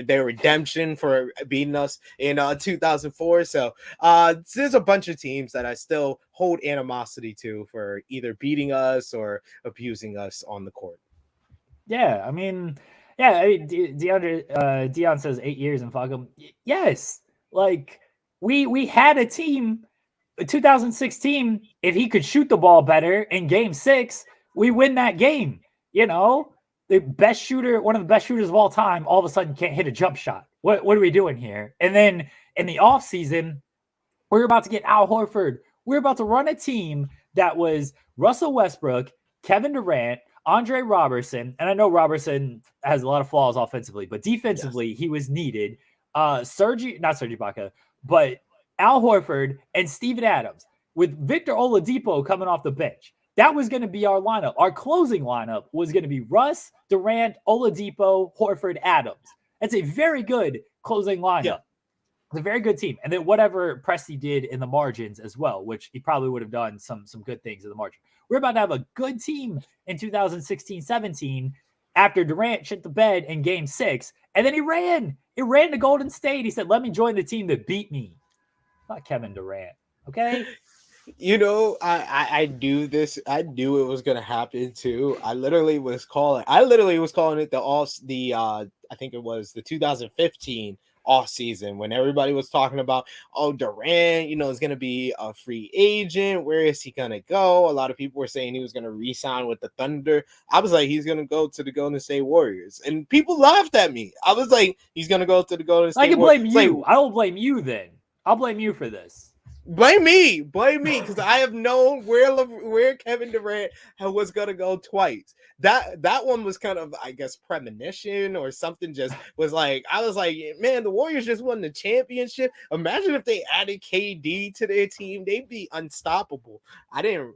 their redemption for beating us in 2004. So there's a bunch of teams that I still hold animosity to for either beating us or abusing us on the court. Yeah, I mean, Dion says 8 years and fuck him. Yes, like we had a team, 2016. If he could shoot the ball better in Game 6, we win that game. You know, the best shooter, one of the best shooters of all time, all of a sudden can't hit a jump shot. What are we doing here? And then in the offseason, we're about to get Al Horford. We're about to run a team that was Russell Westbrook, Kevin Durant, Andre Robertson, and I know Robertson has a lot of flaws offensively, but defensively, he was needed. Not Serge Ibaka, but Al Horford and Steven Adams with Victor Oladipo coming off the bench. That was going to be our lineup. Our closing lineup was going to be Russ, Durant, Oladipo, Horford, Adams. That's a very good closing lineup. Yeah. It's a very good team. And then whatever Presti did in the margins as well, which he probably would have done some good things in the margin. We're about to have a good team in 2016-17 after Durant shit the bed in Game 6. And then he ran to Golden State. He said, let me join the team that beat me. Not Kevin Durant. Okay? You know, I do this. I knew it was gonna happen too. I literally was calling it I think it was the 2015 off season when everybody was talking about, oh, Durant, is gonna be a free agent. Where is he gonna go? A lot of people were saying he was gonna re-sign with the Thunder. I was like, he's gonna go to the Golden State Warriors, and people laughed at me. I was like, he's gonna go to the Golden State. I can blame you. I will blame you then. I'll blame you for this. Blame me, because I have known where Kevin Durant was gonna go twice. That one was kind of, I guess, premonition or something. Just was like, I was like, man, the Warriors just won the championship. Imagine if they added KD to their team, they'd be unstoppable. I didn't.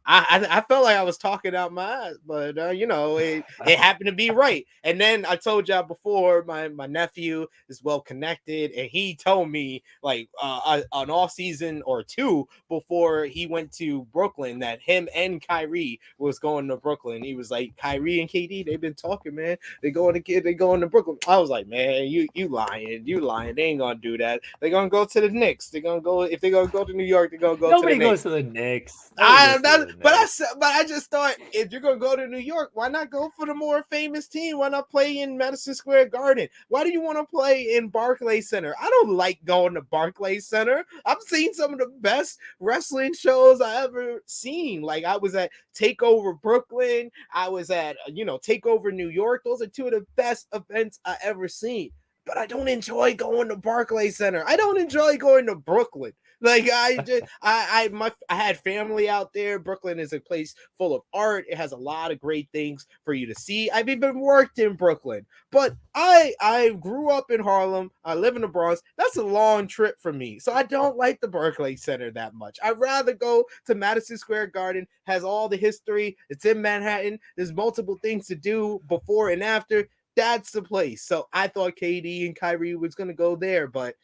I felt like I was talking out my ass, but it happened to be right. And then I told y'all before, my nephew is well connected, and he told me like an off season or two before he went to Brooklyn that him and Kyrie was going to Brooklyn. He was like, Kyrie and KD, they've been talking, man. They going to Brooklyn. I was like, man, you lying. They ain't gonna do that. They're gonna go to the Knicks. They're gonna go, if they're gonna go to New York, they're gonna go. Nobody to the goes to the Knicks. I just thought, if you're gonna go to New York, why not go for the more famous team? Why not play in Madison Square Garden? Why do you want to play in Barclays Center? I don't like going to Barclays Center. I've seen some of the best wrestling shows I ever seen. Like, I was at Takeover Brooklyn. I was at Takeover New York. Those are two of the best events I ever seen. But I don't enjoy going to Barclays Center. I don't enjoy going to Brooklyn. Like, I had family out there. Brooklyn is a place full of art. It has a lot of great things for you to see. I've even worked in Brooklyn, but I grew up in Harlem. I live in the Bronx. That's a long trip for me, so I don't like the Barclays Center that much. I'd rather go to Madison Square Garden. Has all the history. It's in Manhattan. There's multiple things to do before and after. That's the place. So I thought KD and Kyrie was gonna go there, but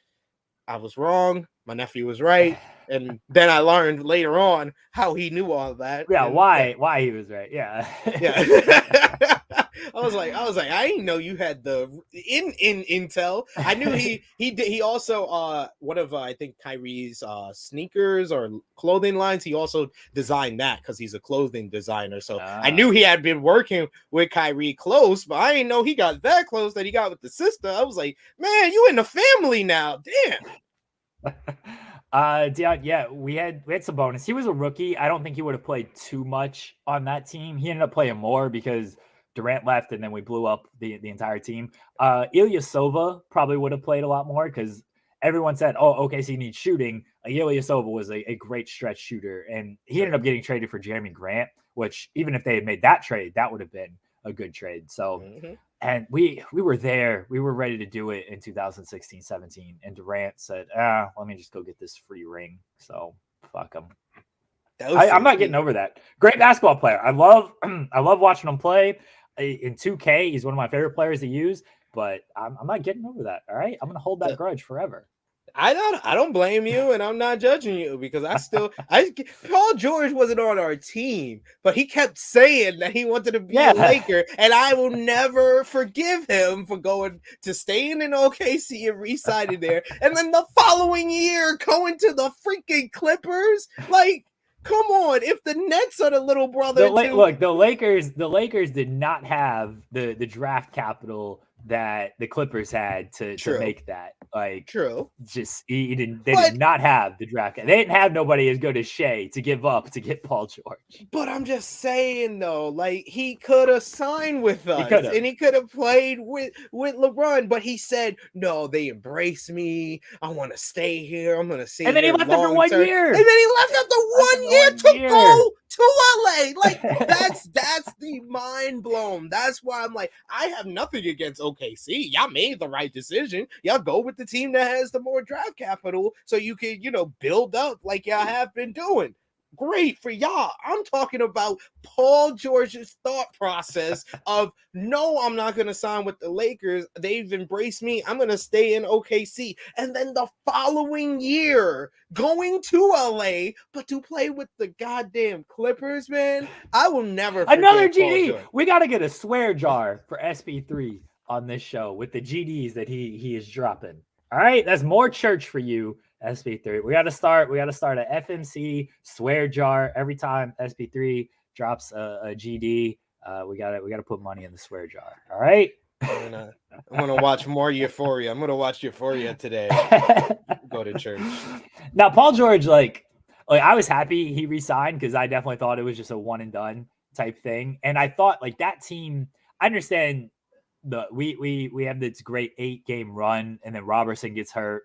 I was wrong. My nephew was right. And then I learned later on how he knew all that. Yeah, and, why he was right. Yeah. I was like, I didn't know you had the intel. I knew he also one of I think Kyrie's sneakers or clothing lines. He also designed that because he's a clothing designer. So I knew he had been working with Kyrie close, but I didn't know he got that close that he got with the sister. I was like, man, you in the family now. Damn. Yeah, we had some bonus. He was a rookie. I don't think he would have played too much on that team. He ended up playing more because Durant left, and then we blew up the entire team. Ilyasova probably would have played a lot more because everyone said, "Oh, OKC needs shooting." Ilyasova was a great stretch shooter, and he ended up getting traded for Jeremy Grant, which even if they had made that trade, that would have been a good trade. So. Mm-hmm. And we were there. We were ready to do it in 2016-17. And Durant said, let me just go get this free ring. So fuck him. I'm not getting over that. Great basketball player. I love watching him play. In 2K, he's one of my favorite players to use. But I'm not getting over that. All right, I'm gonna hold that grudge forever. I don't blame you, and I'm not judging you because Paul George wasn't on our team, but he kept saying that he wanted to be a Laker, and I will never forgive him for going to staying in OKC and re-signing there, and then the following year going to the freaking Clippers. Like, come on! If the Nets are the little brother, look, the Lakers did not have the draft capital that the Clippers had to make that. Like, true. Just they did not have the draft. They didn't have nobody as good as Shea to give up to get Paul George. But I'm just saying though, like, he could have signed with us and he could have played with LeBron, but he said, no, they embrace me. I want to stay here. I'm gonna stay. And then he left after 1 year. And then he left after 1 year to go to LA. Like, that's the mind blown. That's why I'm like, I have nothing against OKC. Y'all made the right decision. Y'all go with the team that has the more draft capital so you can, build up like y'all have been doing. Great for y'all. I'm talking about Paul George's thought process of, no, I'm not going to sign with the Lakers. They've embraced me. I'm going to stay in OKC. And then the following year, going to LA, but to play with the goddamn Clippers, man. I will never forget another GD. We got to get a swear jar for SP3 on this show with the GDs that he is dropping. All right, that's more church for you, SP3. We got to start a FMC swear jar every time SP3 drops a GD. We got to put money in the swear jar. All right. I'm gonna watch more Euphoria. I'm gonna watch Euphoria today. Go to church. Now, Paul George, like I was happy he re-signed because I definitely thought it was just a one and done type thing, and I thought like that team. I understand. We have this great 8-game run, and then Robertson gets hurt.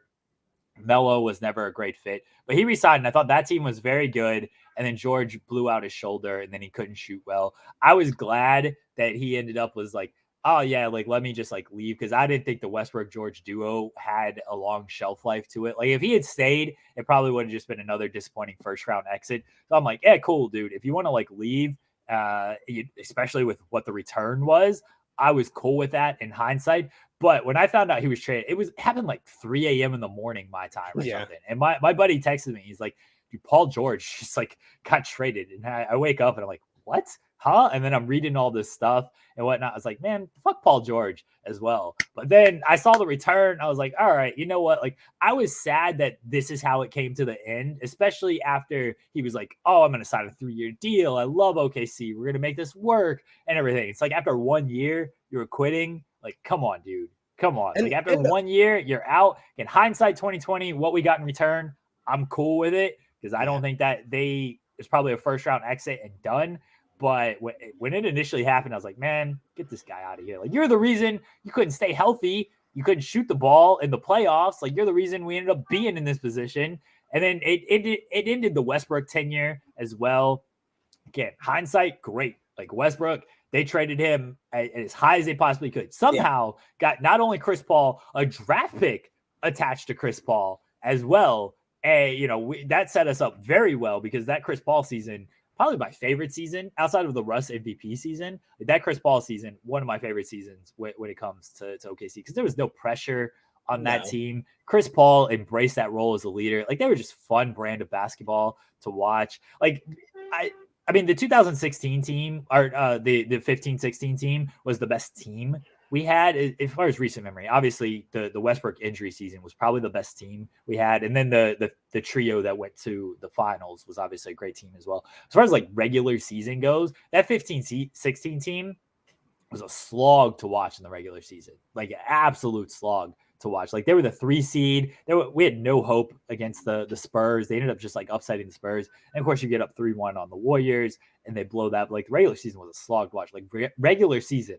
Melo was never a great fit, but he resigned. And I thought that team was very good. And then George blew out his shoulder, and then he couldn't shoot well. I was glad that he ended up was like, oh yeah, like let me just like leave because I didn't think the Westbrook George duo had a long shelf life to it. Like if he had stayed, it probably would have just been another disappointing first round exit. So I'm like, yeah, cool, dude. If you want to like leave, especially with what the return was. I was cool with that in hindsight. But when I found out he was traded, it happened like 3 a.m. in the morning, my time or something. And my buddy texted me. He's like, dude, Paul George just like got traded. And I wake up and I'm like, what? huh? And then I'm reading all this stuff and whatnot. I was like, man, fuck Paul George as well. But then I saw the return. I was like, all right, you know what? Like, I was sad that this is how it came to the end, especially after he was like, oh, I'm going to sign a 3-year deal. I love OKC. We're going to make this work and everything. It's like after 1 year, you were quitting. Like, come on, dude. Come on. Like, after 1 year, you're out. In hindsight, 2020, what we got in return, I'm cool with it because I don't think that it's probably a first round exit and done. But when it initially happened, I was like, man, get this guy out of here. Like, you're the reason you couldn't stay healthy. You couldn't shoot the ball in the playoffs. Like, you're the reason we ended up being in this position. And then it ended the Westbrook tenure as well. Again, hindsight, great. Like, Westbrook, they traded him as high as they possibly could. Somehow got not only Chris Paul, a draft pick attached to Chris Paul as well. And, you know, that set us up very well because that Chris Paul season, probably my favorite season outside of the Russ MVP season. That Chris Paul season, one of my favorite seasons when it comes to OKC because there was no pressure on that team. Chris Paul embraced that role as a leader. Like, they were just fun brand of basketball to watch. Like, I mean, the 2016 team or the 15-16 team was the best team we had as far as recent memory. Obviously, the Westbrook injury season was probably the best team we had. And then the trio that went to the finals was obviously a great team as well. As far as like regular season goes, that 15-16 team was a slog to watch in the regular season, like an absolute slog to watch. Like, they were the 3 seed. We had no hope against the Spurs. They ended up just like upsetting the Spurs. And of course, you get up 3-1 on the Warriors and they blow that. Like, the regular season was a slog to watch. Like, regular season,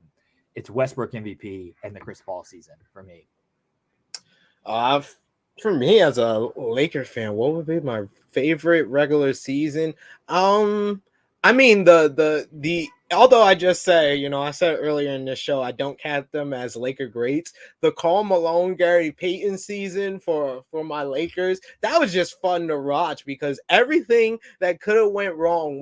it's Westbrook MVP and the Chris Paul season for me. For me as a Laker fan, what would be my favorite regular season? I mean, the although I just say, you know, I said earlier in this show, I don't count them as Laker greats. The Karl Malone, Gary Payton season for my Lakers, that was just fun to watch because everything that could have went wrong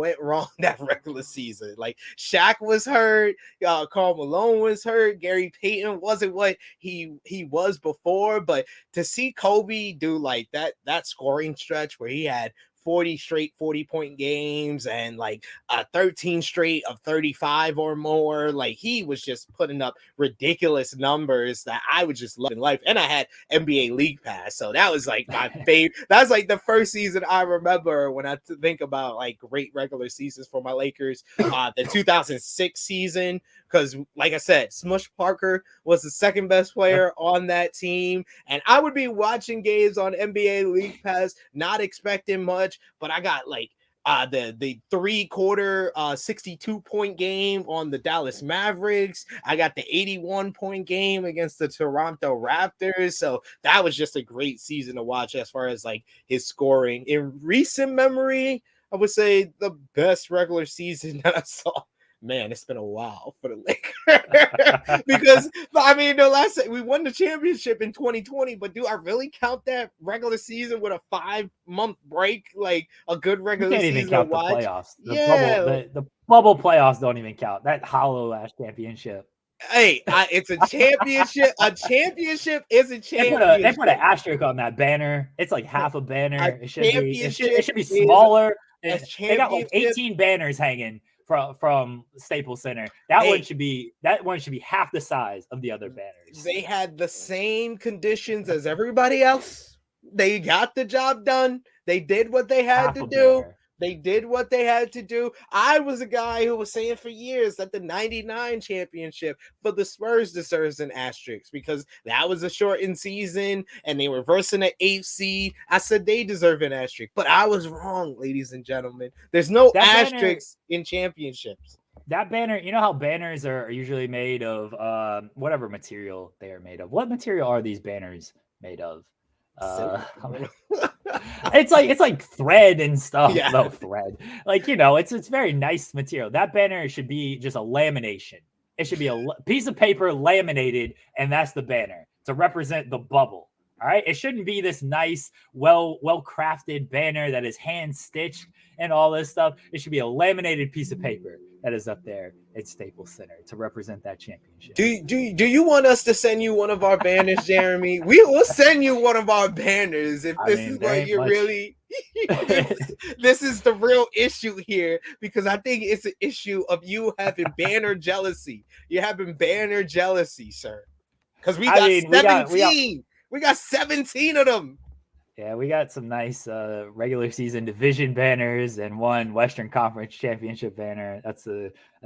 that regular season. Like, Shaq was hurt, Karl Malone was hurt, Gary Payton wasn't what he was before, but to see Kobe do like that scoring stretch where he had 40 straight 40-point games and like 13 straight of 35 or more. Like, he was just putting up ridiculous numbers that I would just love in life. And I had NBA League Pass. So that was like my favorite. That's like the first season I remember when I think about like great regular seasons for my Lakers. The 2006 season, because like I said, Smush Parker was the second best player on that team. And I would be watching games on NBA League Pass, not expecting much, but I got like the 3-quarter 62-point game on the Dallas Mavericks. I got the 81-point game against the Toronto Raptors. So that was just a great season to watch as far as like his scoring. In recent memory, I would say the best regular season that I saw. Man, it's been a while for the Lakers because I mean, we won the championship in 2020, but do I really count that regular season with a 5-month break like a good regular season? You can't even count to watch? The playoffs. The bubble playoffs don't even count. That hollow ass championship. Hey, it's a championship. A championship is a championship. They put an asterisk on that banner. It's like half a banner. It should be smaller. They got like 18 banners hanging from Staples Center. That one should be half the size of the other banners. They had the same conditions as everybody else. They got the job done. They did what they had to do. Banner. They did what they had to do. I was a guy who was saying for years that the 99 championship for the Spurs deserves an asterisk because that was a shortened season and they were versing an 8th seed. I said they deserve an asterisk, but I was wrong, ladies and gentlemen. There's no asterisks in championships. That banner, you know how banners are usually made of whatever material they are made of. What material are these banners made of? It's like thread and stuff. Yeah. No thread. Like, you know, it's very nice material. That banner should be just a lamination. It should be a piece of paper laminated, and that's the banner to represent the bubble. All right. It shouldn't be this nice, well crafted banner that is hand stitched and all this stuff. It should be a laminated piece of paper that is up there at Staples Center to represent that championship. Do you want us to send you one of our banners, Jeremy? We will send you one of our banners if this is what you're really. This is the real issue here, because I think it's an issue of you having banner jealousy. You're having banner jealousy, sir. Because we got 17. We got 17 of them. Yeah, we got some nice regular season division banners and one Western Conference Championship banner. That's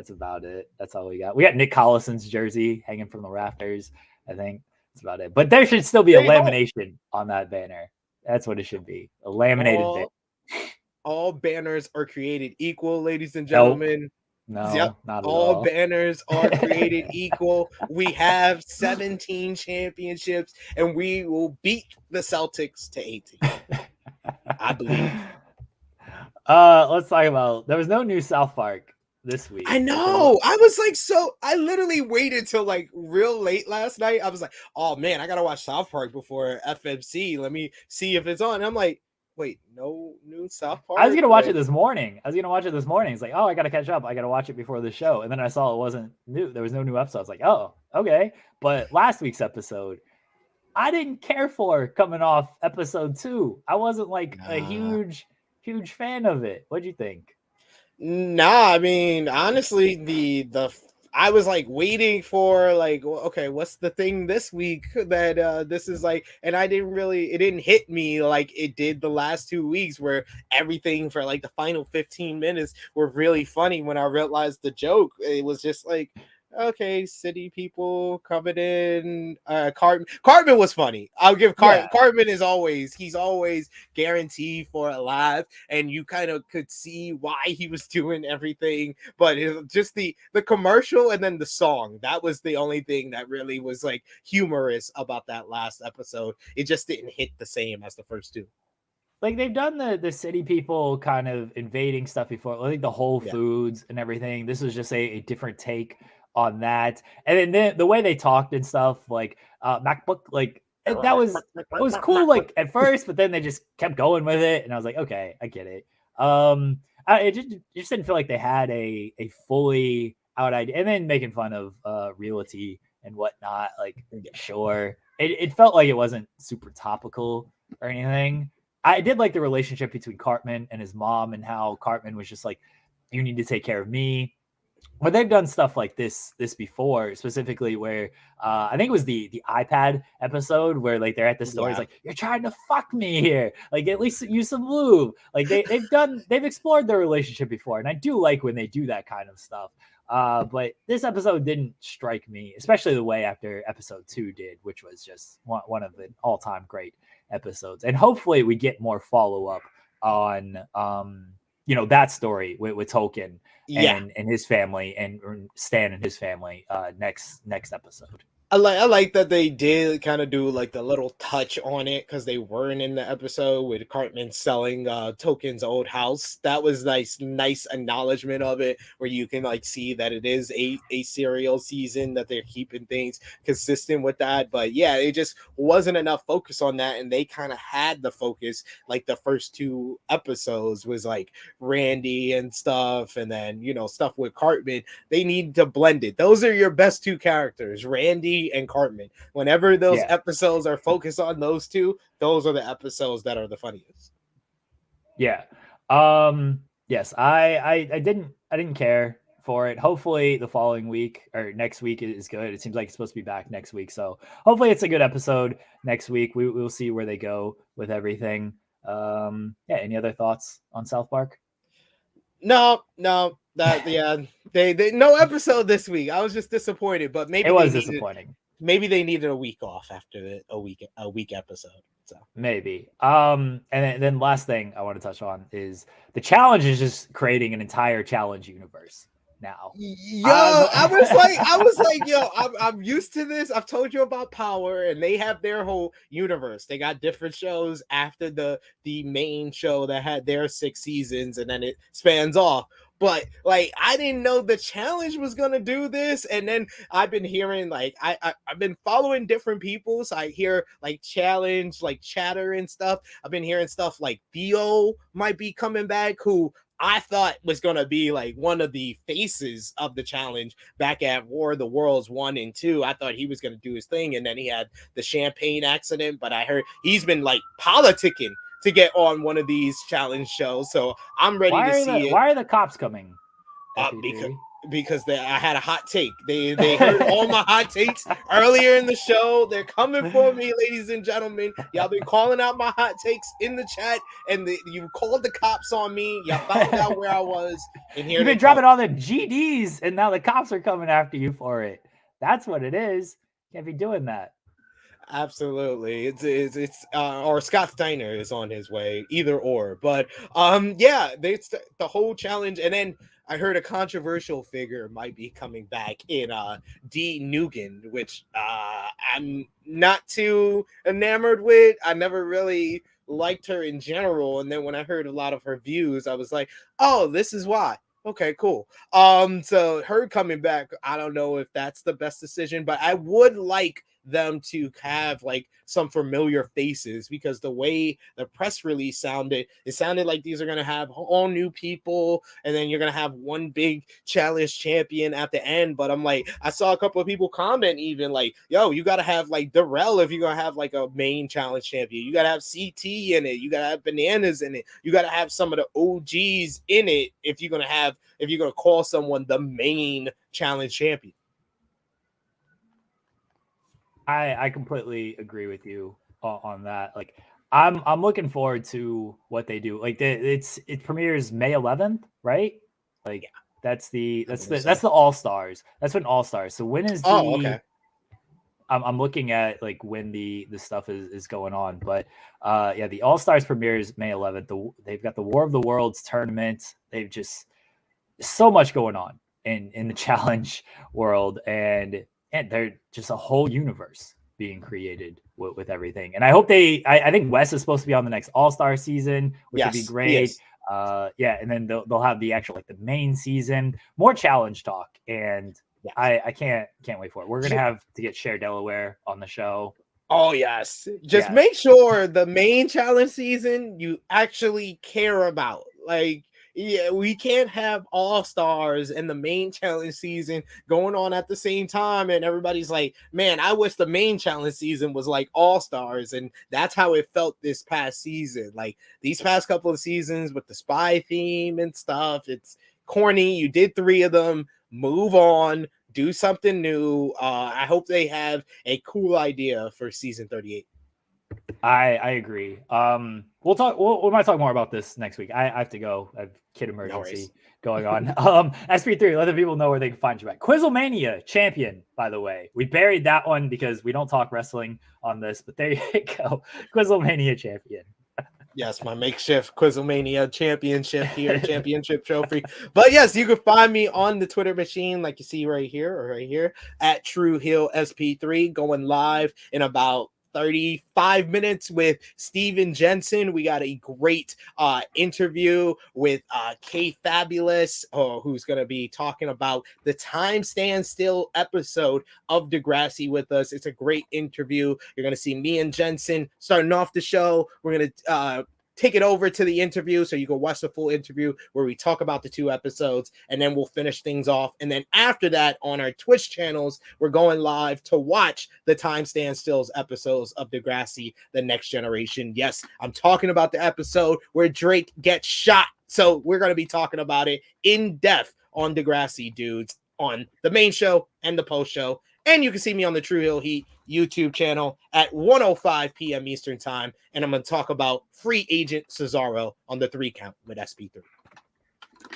about it. That's all we got. We got Nick Collison's jersey hanging from the rafters. I think that's about it. But there should still be a lamination on that banner. That's what it should be. A laminated banner. All banners are created equal, ladies and gentlemen. Nope. No, not at all. Banners are created equul. We have 17 championships, and we will beat the Celtics to 18. I believe. Let's talk about. There was no new South Park this week. I know. I was like, I literally waited till like real late last night. I was like, oh man, I gotta watch South Park before FMC. Let me see if it's on. And I'm like, wait, no new South Park? I was going to watch it this morning. It's like, oh, I got to catch up. I got to watch it before the show. And then I saw it wasn't new. There was no new episode. I was like, oh, okay. But last week's episode, I didn't care for coming off episode 2. I wasn't like a huge fan of it. What'd you think? Nah, I mean, honestly, the I was like waiting for like, okay, what's the thing this week that this is like, and it didn't hit me like it did the last 2 weeks, where everything for like the final 15 minutes were really funny. When I realized the joke, it was just like, okay, city people coming in. Cartman was funny. I'll give Cartman he's always guaranteed for a laugh, and you kind of could see why he was doing everything. But it just the commercial and then the song, that was the only thing that really was like humorous about that last episode. It just didn't hit the same as the first 2. Like they've done the city people kind of invading stuff before, like the Whole Foods and everything. This was just a different take on that. And then the way they talked and stuff, like MacBook, like it was cool like at first, but then they just kept going with it, and I was like, okay, I get it. It just didn't feel like they had a fully out idea. And then making fun of realty and whatnot, like sure, it felt like it wasn't super topical or anything. I did like the relationship between Cartman and his mom, and how Cartman was just like, you need to take care of me. But they've done stuff like this before, specifically where I think it was the iPad episode where like they're at the store. It's like, you're trying to fuck me here. Like at least use some lube. Like they've explored their relationship before, and I do like when they do that kind of stuff. But this episode didn't strike me, especially the way after episode 2 did, which was just one of the all-time great episodes. And hopefully we get more follow-up on that story with Tolkien and his family, and Stan and his family next episode. I like that they did kind of do like the little touch on it, because they weren't in the episode with Cartman selling Tolkien's old house. That was nice acknowledgement of it, where you can like see that it is a serial season, that they're keeping things consistent with that. But yeah, it just wasn't enough focus on that, and they kind of had the focus like the first 2 episodes was like Randy and stuff, and then stuff with Cartman. They need to blend it. Those are your best 2 characters, Randy and Cartman. Whenever those episodes are focused on those 2, those are the episodes that are the funniest. Yes, I didn't care for it. Hopefully the following week or next week is good. It seems like it's supposed to be back next week, so hopefully it's a good episode next week. We'll see where they go with everything. Any other thoughts on South Park? No. They no episode this week. I was just disappointed, but maybe it was disappointing. Maybe they needed a week off after a week episode. So maybe. And then last thing I want to touch on is the challenge is just creating an entire challenge universe now. I was like, yo, I'm used to this. I've told you about Power, and they have their whole universe. They got different shows after the main show that had their 6 seasons, and then it spans off. But like, I didn't know the challenge was gonna do this. And then I've been hearing like I've been following different people, so I hear like challenge, like chatter and stuff. I've been hearing stuff like Theo might be coming back, who I thought was gonna be like one of the faces of the challenge back at War of the Worlds 1 and 2. I thought he was gonna do his thing, and then he had the champagne accident. But I heard he's been like politicking to get on one of these challenge shows. So I'm ready to see it. Why are the cops coming? Because I had a hot take. They heard all my hot takes earlier in the show. They're coming for me, ladies and gentlemen. Y'all been calling out my hot takes in the chat, and you called the cops on me. Y'all found out where I was, and here you've been dropping all the GDs, and now the cops are coming after you for it. That's what it is. Can't be doing that. Absolutely. It's or Scott Steiner is on his way, either or. But yeah, it's the whole challenge. And then I heard a controversial figure might be coming back in D Nugent, which I'm not too enamored with. I never really liked her in general, and then when I heard a lot of her views, I was like, oh, this is why. Okay, cool. So her coming back, I don't know if that's the best decision, but I would like them to have like some familiar faces, because the way the press release sounded, it sounded like these are going to have all new people, and then you're going to have one big challenge champion at the end. But I'm like, I saw a couple of people comment even like, yo, you got to have like Darrell if you're going to have like a main challenge champion. You got to have CT in it. You got to have Bananas in it. You got to have some of the OGs in it if you're going to call someone the main challenge champion. I completely agree with you on that. Like, I'm looking forward to what they do. Like, it premieres May 11th, right? Like, yeah. That's the All Stars. That's when All Stars. So when is the? Oh, okay. I'm looking at like when the stuff is going on, but yeah, the All Stars premieres May 11th. They've got the War of the Worlds tournament. They've just so much going on in the challenge world, and they're just a whole universe being created with everything. And I hope I think Wes is supposed to be on the next All-Star season, which would be great. Yeah. And then they'll have the actual, like the main season, more challenge talk. And I can't wait for it. We're going to have to get Cher Delaware on the show. Oh yes. Just make sure the main challenge season you actually care about. Like, yeah, we can't have All Stars and the main challenge season going on at the same time, and everybody's like, man, I wish the main challenge season was like All Stars. And that's how it felt this past season. Like these past couple of seasons with the spy theme and stuff, it's corny. You did 3 of them, move on, do something new. I hope they have a cool idea for season 38. I agree. We'll talk. We might talk more about this next week. I have to go. I have kid emergency going on. SP3, let the people know where they can find you at. Quizzlemania champion, by the way. We buried that one because we don't talk wrestling on this, but there you go. Quizzlemania champion. Yes, my makeshift Quizzlemania championship trophy. But yes, you can find me on the Twitter machine, like you see right here, at True Hill SP3, going live in about 35 minutes with Steven Jensen. We got a great interview with K Fabulous, who's going to be talking about the Time Stand Still episode of Degrassi with us. It's a great interview. You're going to see me and Jensen starting off the show. We're going to take it over to the interview so you can watch the full interview where we talk about the 2 episodes, and then we'll finish things off. And then after that, on our Twitch channels, we're going live to watch the Time Stand Stills episodes of Degrassi, The Next Generation. Yes, I'm talking about the episode where Drake gets shot. So we're going to be talking about it in depth on Degrassi, dudes, on the main show and the post show. And you can see me on the True Hill Heat YouTube channel at 1:05 p.m. Eastern Time. And I'm going to talk about Free Agent Cesaro on the 3 count with SP3.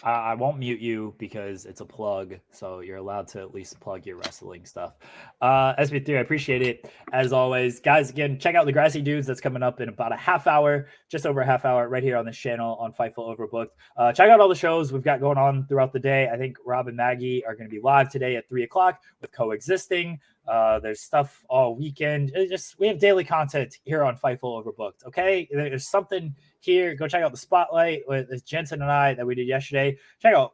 I won't mute you because it's a plug, so you're allowed to at least plug your wrestling stuff. SP3, I appreciate it. As always, guys, again, check out the Degrassi Dudes. That's coming up in about a half hour, just over a half hour, right here on this channel on Fightful Overbooked. Check out all the shows we've got going on throughout the day. I think Rob and Maggie are going to be live today at 3 o'clock with Coexisting. There's stuff all weekend. We have daily content here on Fightful Overbooked. Okay, there's something here. Go check out the Spotlight with Jensen and I that we did yesterday. Check out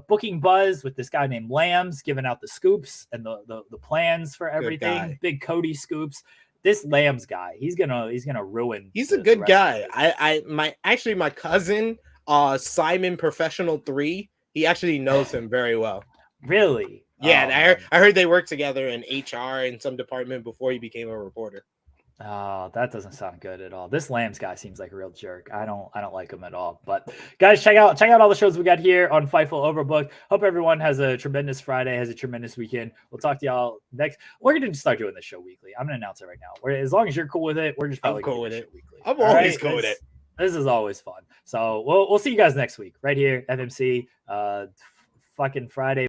booking buzz with this guy named Lambs giving out the scoops and the plans for everything. Big Cody scoops. This Lambs guy, he's gonna ruin. He's a good guy. My cousin, Simon Professional 3, he actually knows him very well. Really? Yeah, I heard they worked together in HR in some department before he became a reporter. Oh, that doesn't sound good at all. This Lambs guy seems like a real jerk. I don't like him at all. But guys, check out all the shows we got here on Fightful Overbooked. Hope everyone has a tremendous Friday, has a tremendous weekend. We'll talk to y'all next. We're gonna start doing this show weekly. I'm gonna announce it right now. As long as you're cool with it, we're just probably cool with it weekly. I'm always cool with it. This is always fun. So we'll see you guys next week right here, FMC. Fucking Friday.